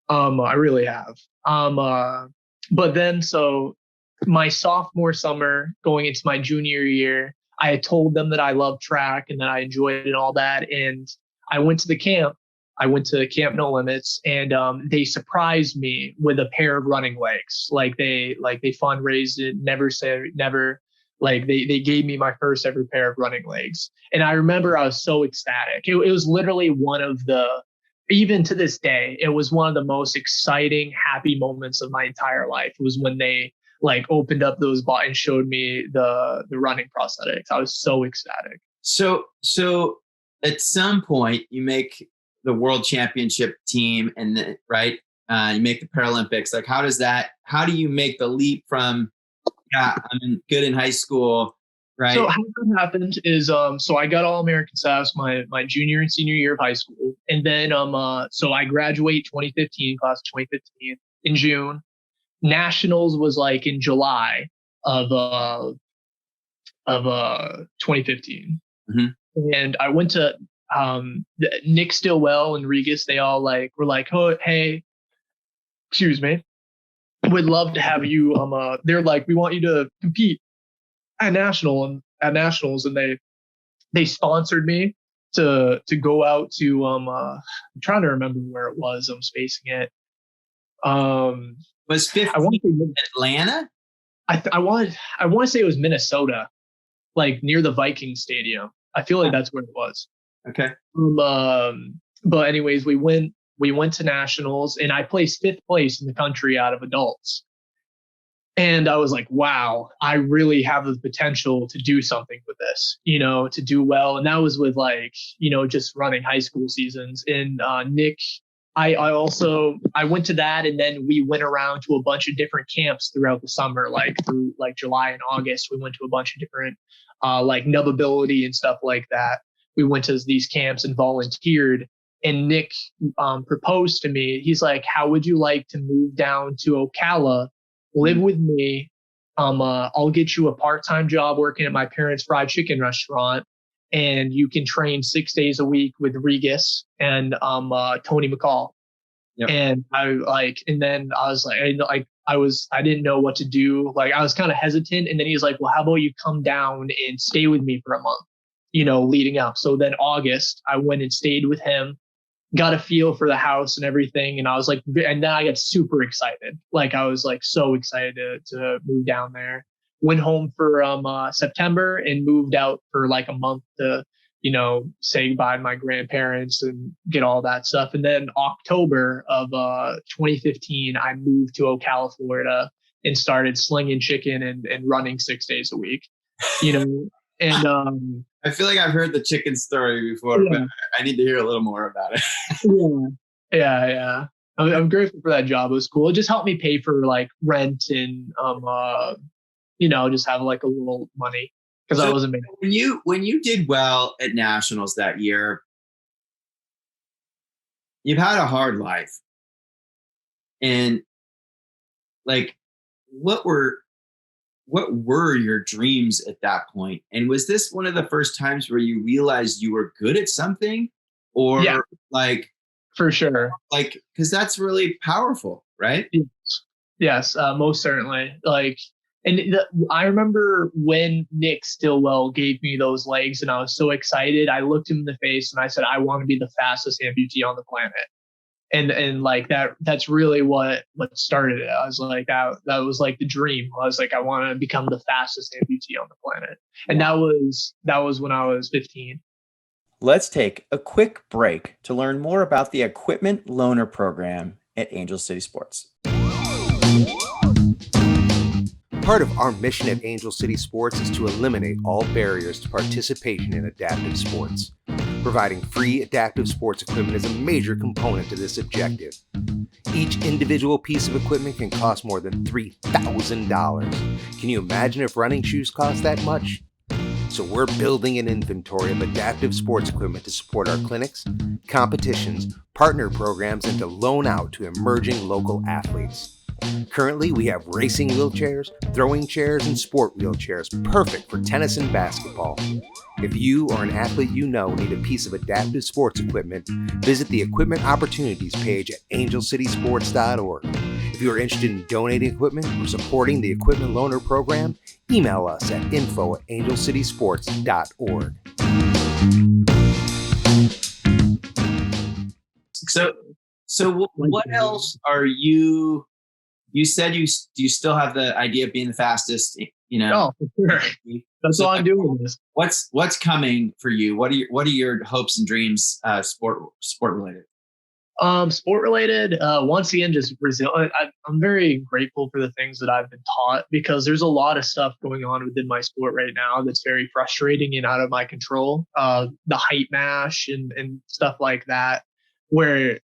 I really have. But then, so my sophomore summer going into my junior year, I had told them that I loved track and that I enjoyed it and all that. And I went to the camp. I went to Camp No Limits, and they surprised me with a pair of running legs. Like they fundraised it, never. Like they gave me my first ever pair of running legs. And I remember I was so ecstatic. It was literally even to this day, it was one of the most exciting, happy moments of my entire life. It was when they like opened up those and showed me the running prosthetics. I was so ecstatic.
So at some point you make the world championship team and you make the Paralympics. Like how do you make the leap from, I'm good in high school, right?
So how that happened is, so I got All-American status my junior and senior year of high school. And then, so I graduate 2015, class of 2015 in June. Nationals was like in July of 2015. Mm-hmm. And I went to, Nick Stillwell and Regis, they all were like, oh, hey, excuse me. Would love to have you. They're like, we want you to compete at nationals, and they sponsored me to go out to. I'm trying to remember where it was. I'm spacing it.
Was 15 in Atlanta?
I want to say it was Minnesota, like near the Viking Stadium. I feel like that's where it was.
Okay.
But anyways, we went to nationals, and I placed 5th place in the country out of adults. And I was like, wow, I really have the potential to do something with this, to do well. And that was with just running high school seasons. And Nick I went to that, and then we went around to a bunch of different camps throughout the summer, like through like July and August. We went to a bunch of different like Nubability and stuff like that. We went to these camps and volunteered. And Nick proposed to me. He's like, "How would you like to move down to Ocala, live with me? I'll get you a part-time job working at my parents' fried chicken restaurant, and you can train 6 days a week with Regis and Tony McCall." Yep. And then I was like, I didn't know what to do. Like, I was kind of hesitant. And then he's like, "Well, how about you come down and stay with me for a month, leading up." So then August, I went and stayed with him, got a feel for the house and everything. And I was like, and then I got super excited. Like, I was like so excited to move down there. Went home for September and moved out for like a month to, say goodbye to my grandparents and get all that stuff. And then October of 2015, I moved to Ocala, Florida, and started slinging chicken and running 6 days a week, and
I feel like I've heard the chicken story before, but I need to hear a little more about it.
Yeah. I'm grateful for that job. It was cool. It just helped me pay for like rent and just have like a little money because I wasn't making.
When you did well at nationals that year, you've had a hard life, and like, what were your dreams at that point? And was this one of the first times where you realized you were good at something, or like,
for sure,
like, because that's really powerful, right?
Yes, most certainly. Like, I remember when Nick Stillwell gave me those legs and I was so excited. I looked him in the face and I said, "I want to be the fastest amputee on the planet." And like that's really what started it. I was like, that was like the dream. I was like, I want to become the fastest amputee on the planet. And that was when I was 15.
Let's take a quick break to learn more about the Equipment Loaner Program at Angel City Sports.
Part of our mission at Angel City Sports is to eliminate all barriers to participation in adaptive sports. Providing free adaptive sports equipment is a major component to this objective. Each individual piece of equipment can cost more than $3,000. Can you imagine if running shoes cost that much? So we're building an inventory of adaptive sports equipment to support our clinics, competitions, partner programs, and to loan out to emerging local athletes. Currently, we have racing wheelchairs, throwing chairs, and sport wheelchairs perfect for tennis and basketball. If you or an athlete you know need a piece of adaptive sports equipment, visit the Equipment Opportunities page at angelcitysports.org. If you are interested in donating equipment or supporting the Equipment Loaner Program, email us at info@angelcitysports.org.
So what else are you? You said you still have the idea of being the fastest,
Oh, for sure. That's all I'm doing this.
What's coming for you? What are your hopes and dreams, sport related?
Sport related, once again, just Brazil. I'm very grateful for the things that I've been taught, because there's a lot of stuff going on within my sport right now that's very frustrating and out of my control. The height mash and stuff like that, where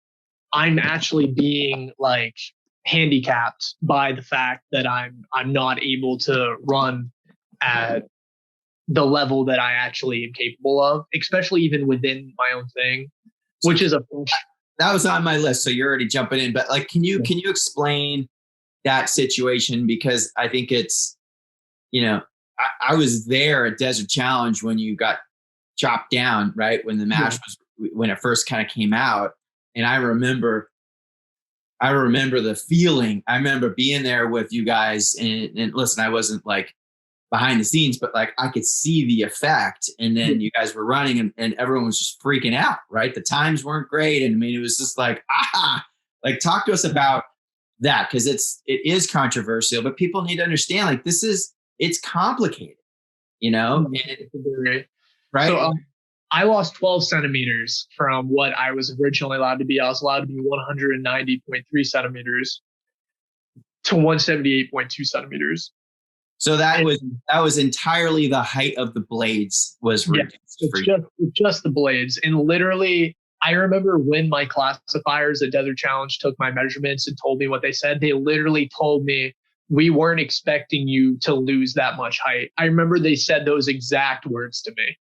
I'm actually being like handicapped by the fact that I'm not able to run at the level that I actually am capable of, especially even within my own thing, which is
that was on my list. So you're already jumping in, but like, can you explain that situation? Because I think it's, I was there at Desert Challenge when you got chopped down, right? When the mash when it first kind of came out. And I remember the feeling. I remember being there with you guys, and listen, I wasn't like behind the scenes, but like I could see the effect. And then you guys were running and everyone was just freaking out, right? The times weren't great. And I mean, it was just like, like, talk to us about that. Cause it is controversial, but people need to understand, like, it's complicated, right?
So, I lost 12 centimeters from what I was originally allowed to be. I was allowed to be 190.3 centimeters to 178.2 centimeters.
So that was entirely the height of the blades was reduced.
It's just the blades. And literally, I remember when my classifiers at Desert Challenge took my measurements and told me what they said, they literally told me, we weren't expecting you to lose that much height. I remember they said those exact words to me.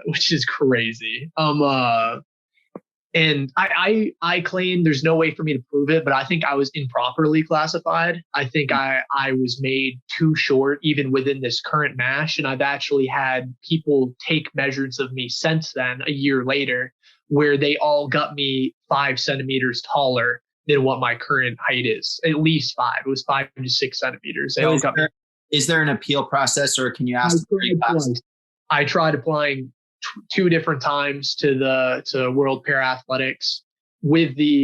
Which is crazy. And I claim there's no way for me to prove it, but I think I was improperly classified. I think I was made too short even within this current MASH. And I've actually had people take measurements of me since then, a year later, where they all got me 5 centimeters taller than what my current height is. At least 5. It was 5 to 6 centimeters. They
So
all got me.
is there an appeal process, or can you ask?
I tried applying 2 different times to World Para-Athletics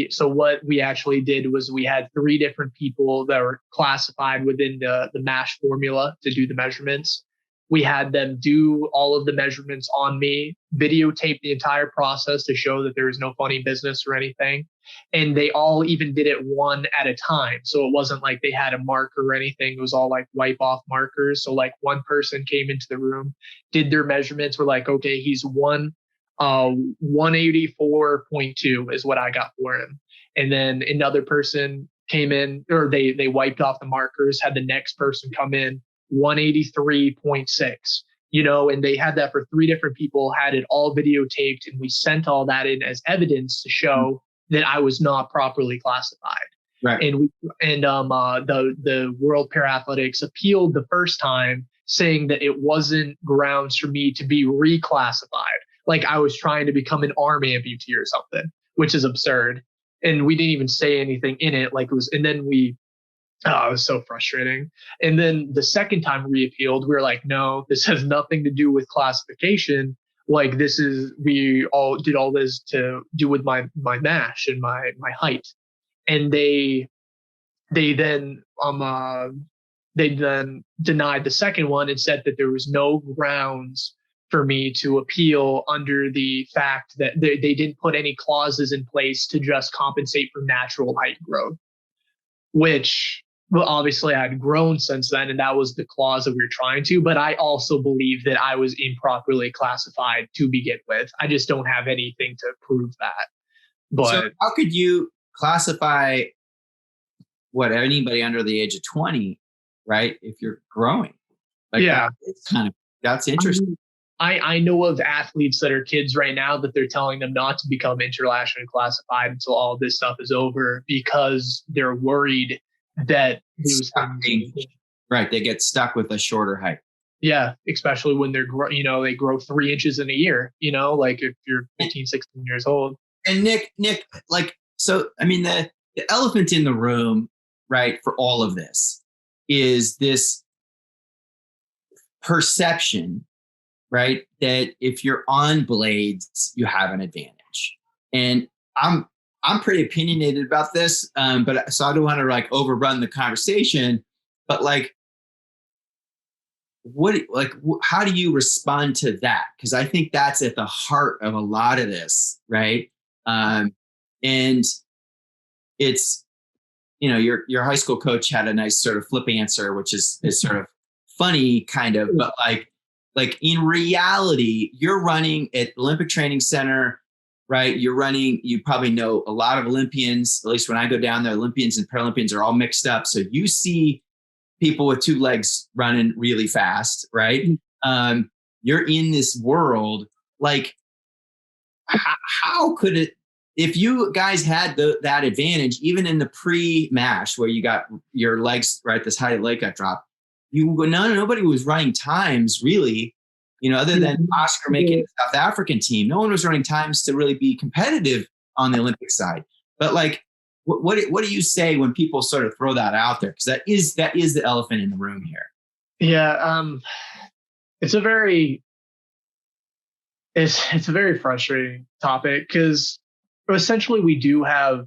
so what we actually did was we had 3 different people that were classified within the MASH formula to do the measurements. We had them do all of the measurements on me, videotape the entire process to show that there was no funny business or anything. And they all even did it one at a time. So it wasn't like they had a marker or anything. It was all like wipe off markers. So like one person came into the room, did their measurements, were like, okay, he's 184.2 is what I got for him. And then another person came in, or they wiped off the markers, had the next person come in 183.6, and they had that for 3 different people, had it all videotaped, and we sent all that in as evidence to show that I was not properly classified.
Right.
And the World Para-Athletics appealed the first time, saying that it wasn't grounds for me to be reclassified. Like I was trying to become an arm amputee or something, which is absurd. And we didn't even say anything in it. Like it was, and then it was so frustrating. And then the second time we appealed, we were like, no, this has nothing to do with classification. Like we all did all this to do with my MASH and my height. And they then denied the second one and said that there was no grounds for me to appeal under the fact that they didn't put any clauses in place to just compensate for natural height growth, which, well, obviously I'd grown since then, and that was the clause that we were trying to, but I also believe that I was improperly classified to begin with. I just don't have anything to prove that. But
so how could you classify anybody under the age of 20, right? If you're growing, that's interesting.
I know of athletes that are kids right now that they're telling them not to become internationally classified until all this stuff is over because they're worried that
right, they get stuck with a shorter height.
Yeah, especially when they grow 3 inches in a year, like if you're 15, 16 years old.
And Nick, so I mean, the elephant in the room, right, for all of this is this perception, right, that if you're on blades, you have an advantage. And I'm pretty opinionated about this, but so I don't want to overrun the conversation. But how do you respond to that? Because I think that's at the heart of a lot of this, right? And it's, your high school coach had a nice sort of flip answer, which is sort of funny, kind of, but like in reality, you're running at Olympic Training Center. Right. You probably know a lot of Olympians, at least when I go down there, Olympians and Paralympians are all mixed up. So you see people with 2 legs running really fast, right? You're in this world. How could it, if you guys had that advantage, even in the pre-MASH where you got your legs, right, this high leg got dropped, nobody was running times really. Other than Oscar making the South African team, no one was running times to really be competitive on the Olympic side. But what do you say when people sort of throw that out there? Because that is the elephant in the room here.
Yeah, it's a very frustrating topic because essentially we do have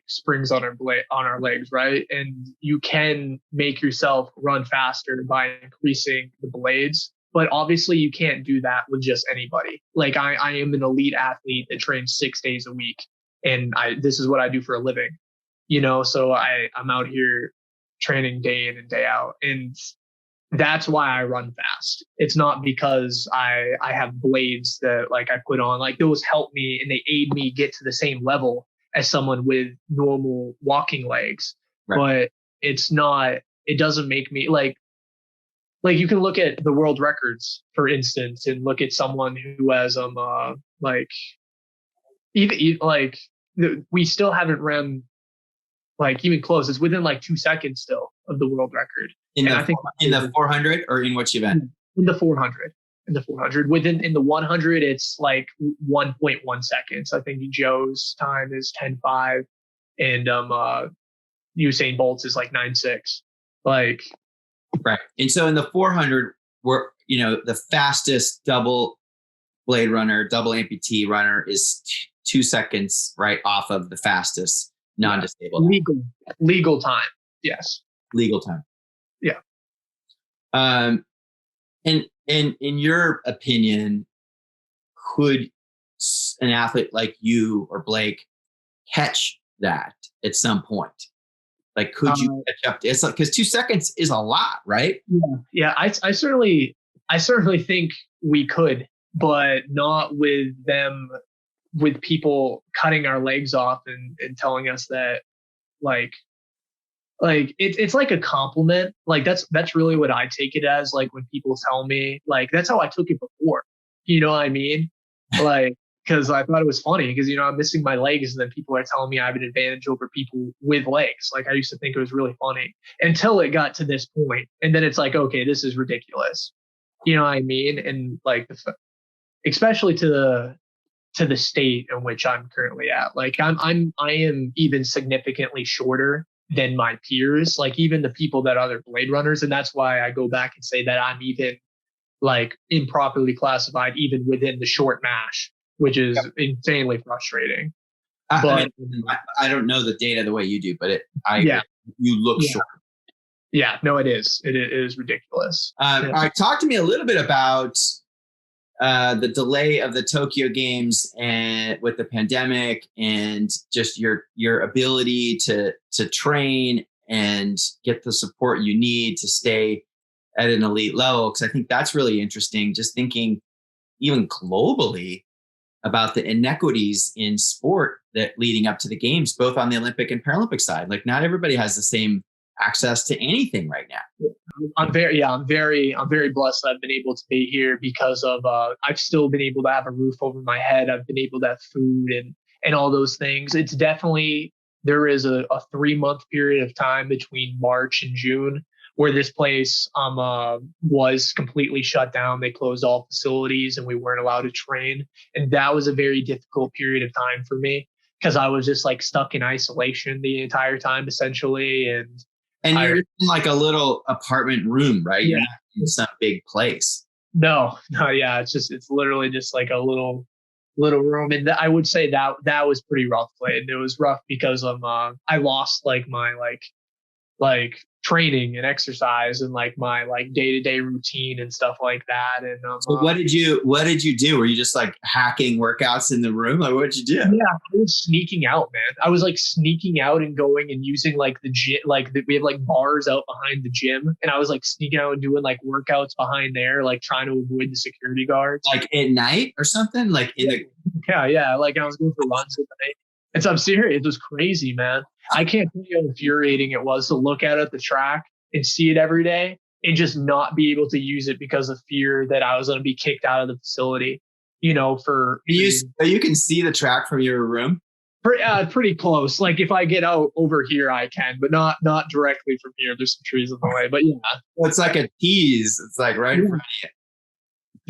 springs on our legs, right? And you can make yourself run faster by increasing the blades. But obviously you can't do that with just anybody. I am an elite athlete that trains 6 days a week, and this is what I do for a living, so I'm out here training day in and day out. And that's why I run fast. It's not because I have blades that like I put on. Like those help me and they aid me get to the same level as someone with normal walking legs.
Right.
But it's not, it doesn't make me like you can look at the world records, for instance, and look at someone who has like even like we still haven't ran like even close. It's within like 2 seconds still of the world record.
I think in the 400 or in which event?
In the 400. In the 400. In the 100, it's like 1.1 seconds. I think Joe's time is 10.5, and Usain Bolt's is like 9.6. Like,
right. And so in the 400, we're the fastest double blade runner, double amputee runner is 2 seconds right off of the fastest non-disabled.
Legal time. Yes.
Legal time.
Yeah.
And in your opinion, could an athlete like you or Blake catch that at some point? Like, could you catch up? It's like, because 2 seconds is a lot, right?
Yeah. I certainly think we could, but not with them, with people cutting our legs off and telling us that like it's like a compliment. Like that's really what I take it as. Like when people tell me, like, that's how I took it before. You know what I mean? Like, because I thought it was funny because, I'm missing my legs and then people are telling me I have an advantage over people with legs. Like I used to think it was really funny until it got to this point. And then it's like, okay, this is ridiculous. You know what I mean? And like, especially to the state in which I'm currently at. Like I am even significantly shorter than my peers, like even the people that are other blade runners. And that's why I go back and say that I'm even like improperly classified even within the short mash, which is insanely frustrating.
I don't know the data the way you do, but you look short.
Yeah, no, it is. It is ridiculous.
All right, talk to me a little bit about the delay of the Tokyo Games and with the pandemic, and just your ability to train and get the support you need to stay at an elite level. Because I think that's really interesting. Just thinking even globally about the inequities in sport that leading up to the games, both on the Olympic and Paralympic side. Like not everybody has the same access to anything right now.
I'm very blessed that I've been able to be here because of I've still been able to have a roof over my head. I've been able to have food and all those things. It's definitely, there is a 3-month period of time between March and June where this place was completely shut down. They closed all facilities and we weren't allowed to train. And that was a very difficult period of time for me because I was just like stuck in isolation the entire time essentially. And
you're in like a little apartment room, right?
Yeah.
You're not in some big place.
No, yeah. It's literally just like a little room. And I would say that was pretty rough. And it was rough because I lost like my like training and exercise and like my like day-to-day routine and stuff like that. And
so what did you do? Were you just like hacking workouts in the room? Like what did you do?
Yeah, I was sneaking out, man. I was like sneaking out and going and using like the gym, we have like bars out behind the gym, and I was like sneaking out and doing like workouts behind there, like trying to avoid the security guards.
Like at night or something? Like in the
yeah. Like I was going for runs at night. And so I'm serious. It was crazy, man. I can't tell you how infuriating it was to look at the track and see it every day and just not be able to use it because of fear that I was going to be kicked out of the facility,
you can see the track from your room?
Pretty close. Like if I get out over here, I can, but not directly from here. There's some trees in the way, but yeah.
Well, it's like a tease. It's like right in front of you.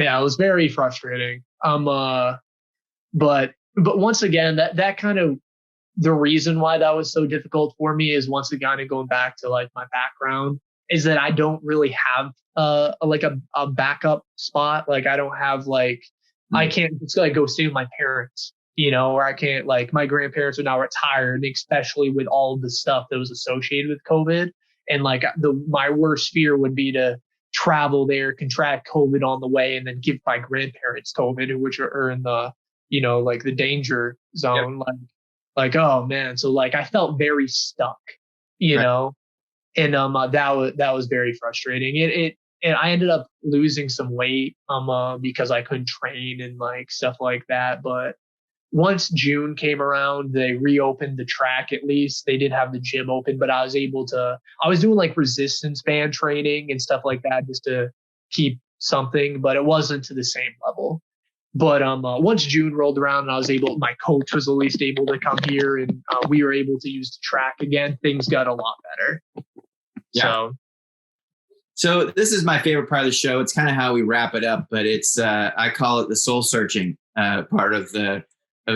Yeah, it was very frustrating. But once again, that kind of, the reason why that was so difficult for me is once again, going back to like my background, is that I don't really have a backup spot. Like I don't have I can't just like go stay with my parents, or I can't, like my grandparents are now retired, especially with all the stuff that was associated with COVID. And like my worst fear would be to travel there, contract COVID on the way, and then give my grandparents COVID, which are in the, like the danger zone. Yep. Like, oh man. So like, I felt very stuck,
right.
And that was very frustrating. and I ended up losing some weight because I couldn't train and like stuff like that. But once June came around, they reopened the track. At least they did have the gym open, but I was doing like resistance band training and stuff like that just to keep something, but it wasn't to the same level. But once June rolled around and my coach was at least able to come here and we were able to use the track again, things got a lot better.
Yeah. So this is my favorite part of the show. It's kind of how we wrap it up, but it's, I call it the soul searching part of the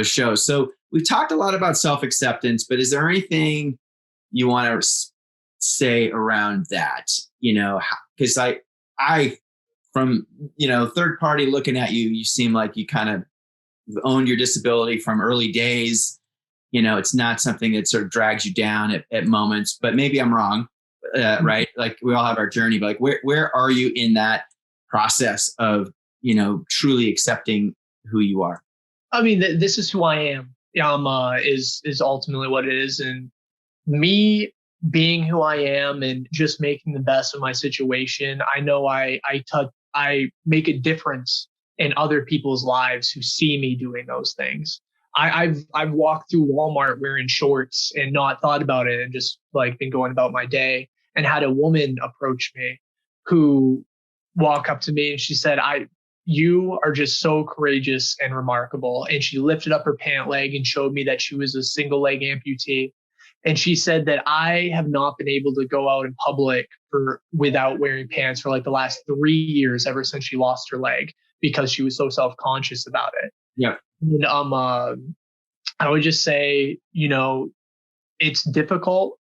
show. So we've talked a lot about self-acceptance, but is there anything you want to say around that? You know, because I, from, you know, third party looking at you, you seem like you kind of owned your disability from early days. You know, it's not something that sort of drags you down at moments, but maybe I'm wrong, right? Like we all have our journey, but like where are you in that process of, you know, truly accepting who you are?
I mean, this is who I am. Is ultimately what it is, and me being who I am and just making the best of my situation. I know I make a difference in other people's lives who see me doing those things. I've walked through Walmart wearing shorts and not thought about it and just like been going about my day, and had a woman approach me who walked up to me and she said, you are just so courageous and remarkable. And she lifted up her pant leg and showed me that she was a single leg amputee. And she said that I have not been able to go out in public without wearing pants for like the last 3 years, ever since she lost her leg, because she was so self-conscious about it.
Yeah.
And I would just say, you know, it's difficult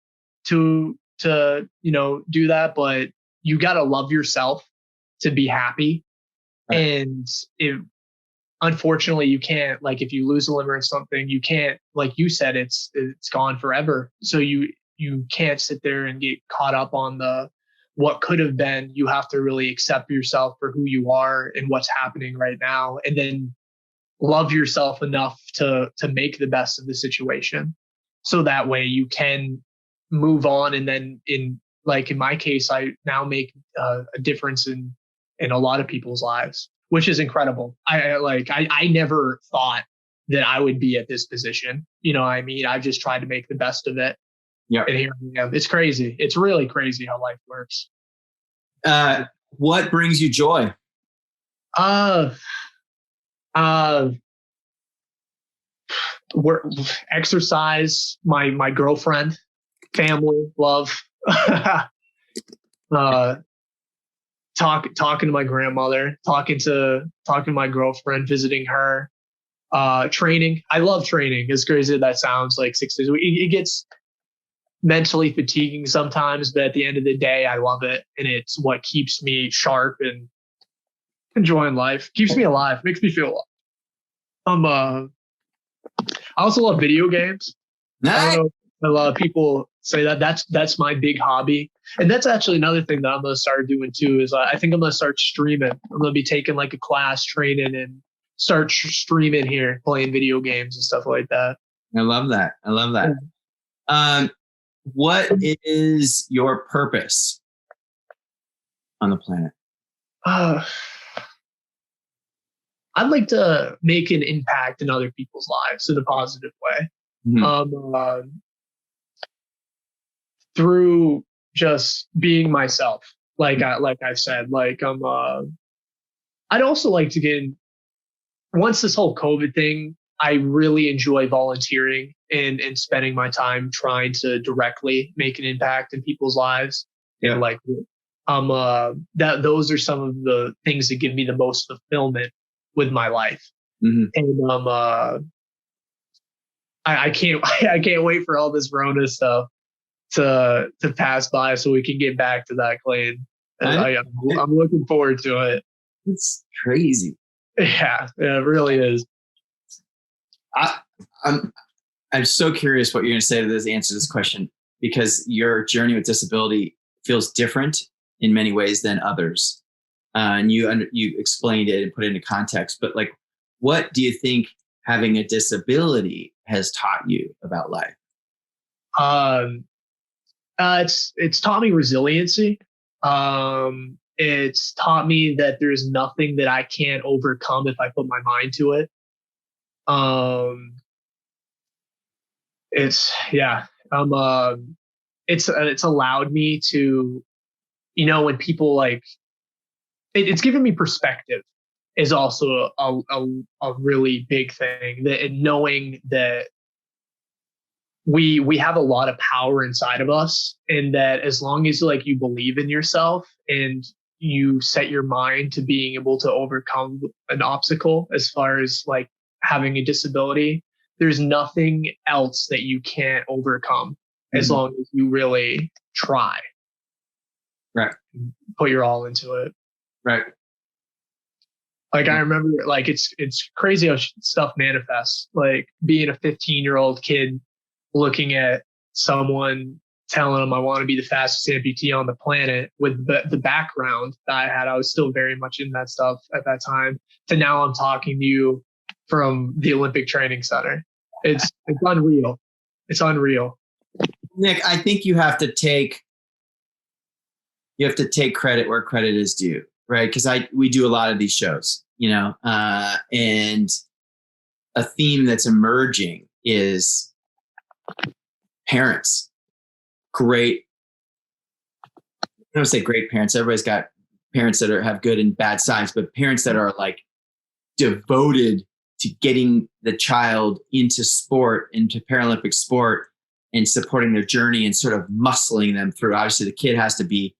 to you know, do that, but you got to love yourself to be happy. Right. And unfortunately, you can't, like, if you lose a limb or something, you can't, like you said, it's gone forever. So you can't sit there and get caught up on what could have been. You have to really accept yourself for who you are and what's happening right now, and then love yourself enough to make the best of the situation. So that way you can move on. And then in my case, I now make a difference in a lot of people's lives, which is incredible. I never thought that I would be at this position. You know what I mean? I've just tried to make the best of it.
Yeah.
And here I am. It's crazy. It's really crazy how life works.
What brings you joy?
Exercise, my girlfriend, family, love, talking to my grandmother, talking to my girlfriend, visiting her, training. I love training. As crazy as that sounds, like 6 days a week, it gets mentally fatiguing sometimes, but at the end of the day, I love it. And it's what keeps me sharp and enjoying life, keeps me alive, makes me feel alive. I also love video games.
Nice.
I don't know, a lot of people say that's my big hobby. And that's actually another thing that I'm going to start doing too, is I think I'm going to start streaming. I'm going to be taking like a class, training, and start streaming here, playing video games and stuff like that.
I love that. What is your purpose on the planet?
I'd like to make an impact in other people's lives in a positive way. Mm-hmm. Through just being myself, like I've said, I'd also like to get in, once this whole COVID thing, I really enjoy volunteering and spending my time trying to directly make an impact in people's lives.
Yeah.
And those are some of the things that give me the most fulfillment with my life. Mm-hmm. And I can't wait for all this Rona stuff to pass by so we can get back to that, Clayton. I'm looking forward to it.
It's crazy.
Yeah, it really is.
I'm so curious what you're going to say to this answer to this question, because your journey with disability feels different in many ways than others. And you explained it and put it into context, but like, what do you think having a disability has taught you about life?
It's taught me resiliency, and It's taught me that there's nothing that I can't overcome if I put my mind to it. It's yeah. It's allowed me to, when people like it's given me perspective is also a really big thing, that and knowing that we have a lot of power inside of us, and that as long as like you believe in yourself and you set your mind to being able to overcome an obstacle, as far as like having a disability, there's nothing else that you can't overcome as long as you really try.
Right.
Put your all into it.
Right.
Like I remember, like it's crazy how stuff manifests. Like being a 15-year-old kid looking at someone telling them I want to be the fastest amputee on the planet, with the background that I had. I was still very much in that stuff at that time. To now I'm talking to you from the Olympic Training Center. It's unreal. It's unreal.
Nick, I think you have to take credit where credit is due, right? Because we do a lot of these shows, and a theme that's emerging is parents. Great. I don't say great parents. Everybody's got parents that have good and bad sides, but parents that are like devoted to getting the child into sport, into Paralympic sport, and supporting their journey and sort of muscling them through. Obviously, the kid has to be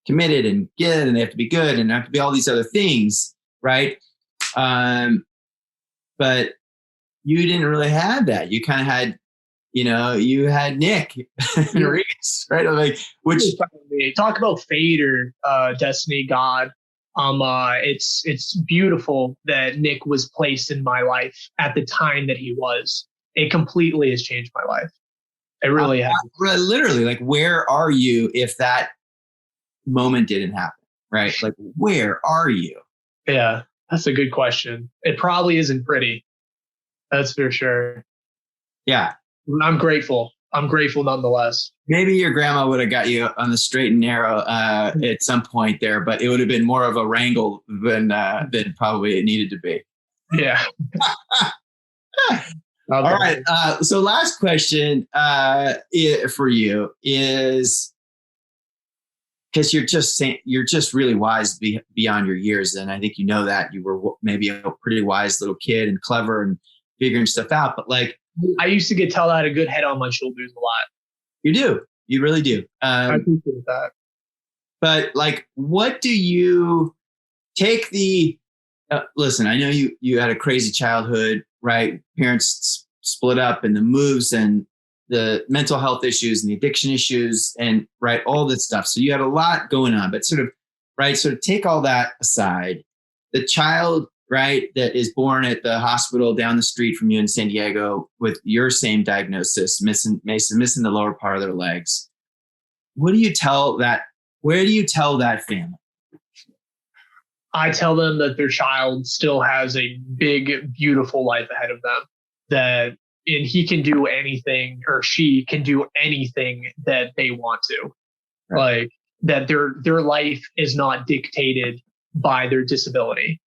committed and good, and they have to be good, and there have to be all these other things, right? But you didn't really have that. You kind of had, you had Nick and Reese, right? Like, which
talk about fate or destiny, God. It's beautiful that Nick was placed in my life at the time that he was. It completely has changed my life. It really has.
Literally, like, where are you if that moment didn't happen, right? Like, where are you?
Yeah, that's a good question. It probably isn't pretty. That's for sure.
Yeah.
I'm grateful. I'm grateful nonetheless.
Maybe your grandma would have got you on the straight and narrow at some point there, but it would have been more of a wrangle than probably it needed to be.
Yeah.
All right. So last question for you is, because you're just really wise beyond your years, and I think you know that you were maybe a pretty wise little kid and clever and figuring stuff out. But like,
I used to get told I had a good head on my shoulders a lot.
You do. You really do.
I appreciate that.
But like, what do you take listen, I know you had a crazy childhood, right? Parents split up, and the moves and the mental health issues and the addiction issues and right, all this stuff. So you had a lot going on, but sort of take all that aside. The child, right, that is born at the hospital down the street from you in San Diego with your same diagnosis, missing the lower part of their legs. What do you tell that? Where do you tell that family?
I tell them that their child still has a big, beautiful life ahead of them, and he can do anything, or she can do anything that they want to. Right. Like that their life is not dictated by their disability.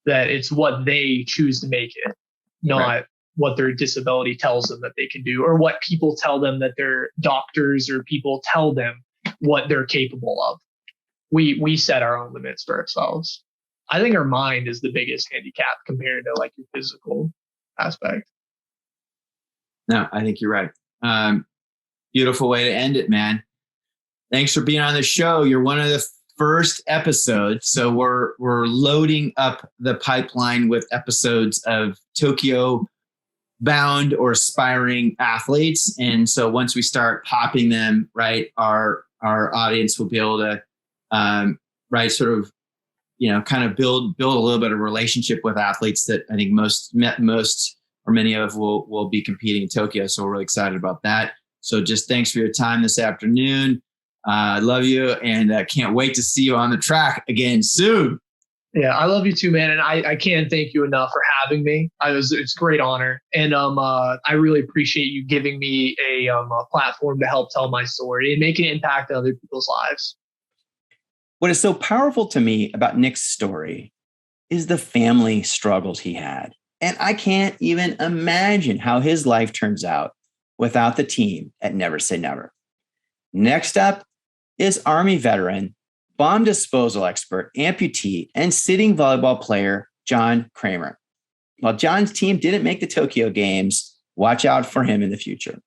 That it's what they choose to make it, not what their disability tells them that they can do, or what people tell them that their doctors or people tell them what they're capable of. We set our own limits for ourselves. I think our mind is the biggest handicap compared to like your physical aspect.
No, I think you're right. Beautiful way to end it, man. Thanks for being on the show. You're one of the first episodes, so we're loading up the pipeline with episodes of Tokyo bound or aspiring athletes, and so once we start popping them, right, our audience will be able to sort of kind of build a little bit of a relationship with athletes that I think most or many of will be competing in Tokyo. So we're really excited about that. So just thanks for your time this afternoon. I love you, and can't wait to see you on the track again soon.
Yeah, I love you too, man. And I can't thank you enough for having me. It's a great honor. And I really appreciate you giving me a platform to help tell my story and make an impact on other people's lives.
What is so powerful to me about Nick's story is the family struggles he had. And I can't even imagine how his life turns out without the team at Never Say Never. Next up is Army veteran, bomb disposal expert, amputee, and sitting volleyball player, John Cramer. While John's team didn't make the Tokyo Games, watch out for him in the future.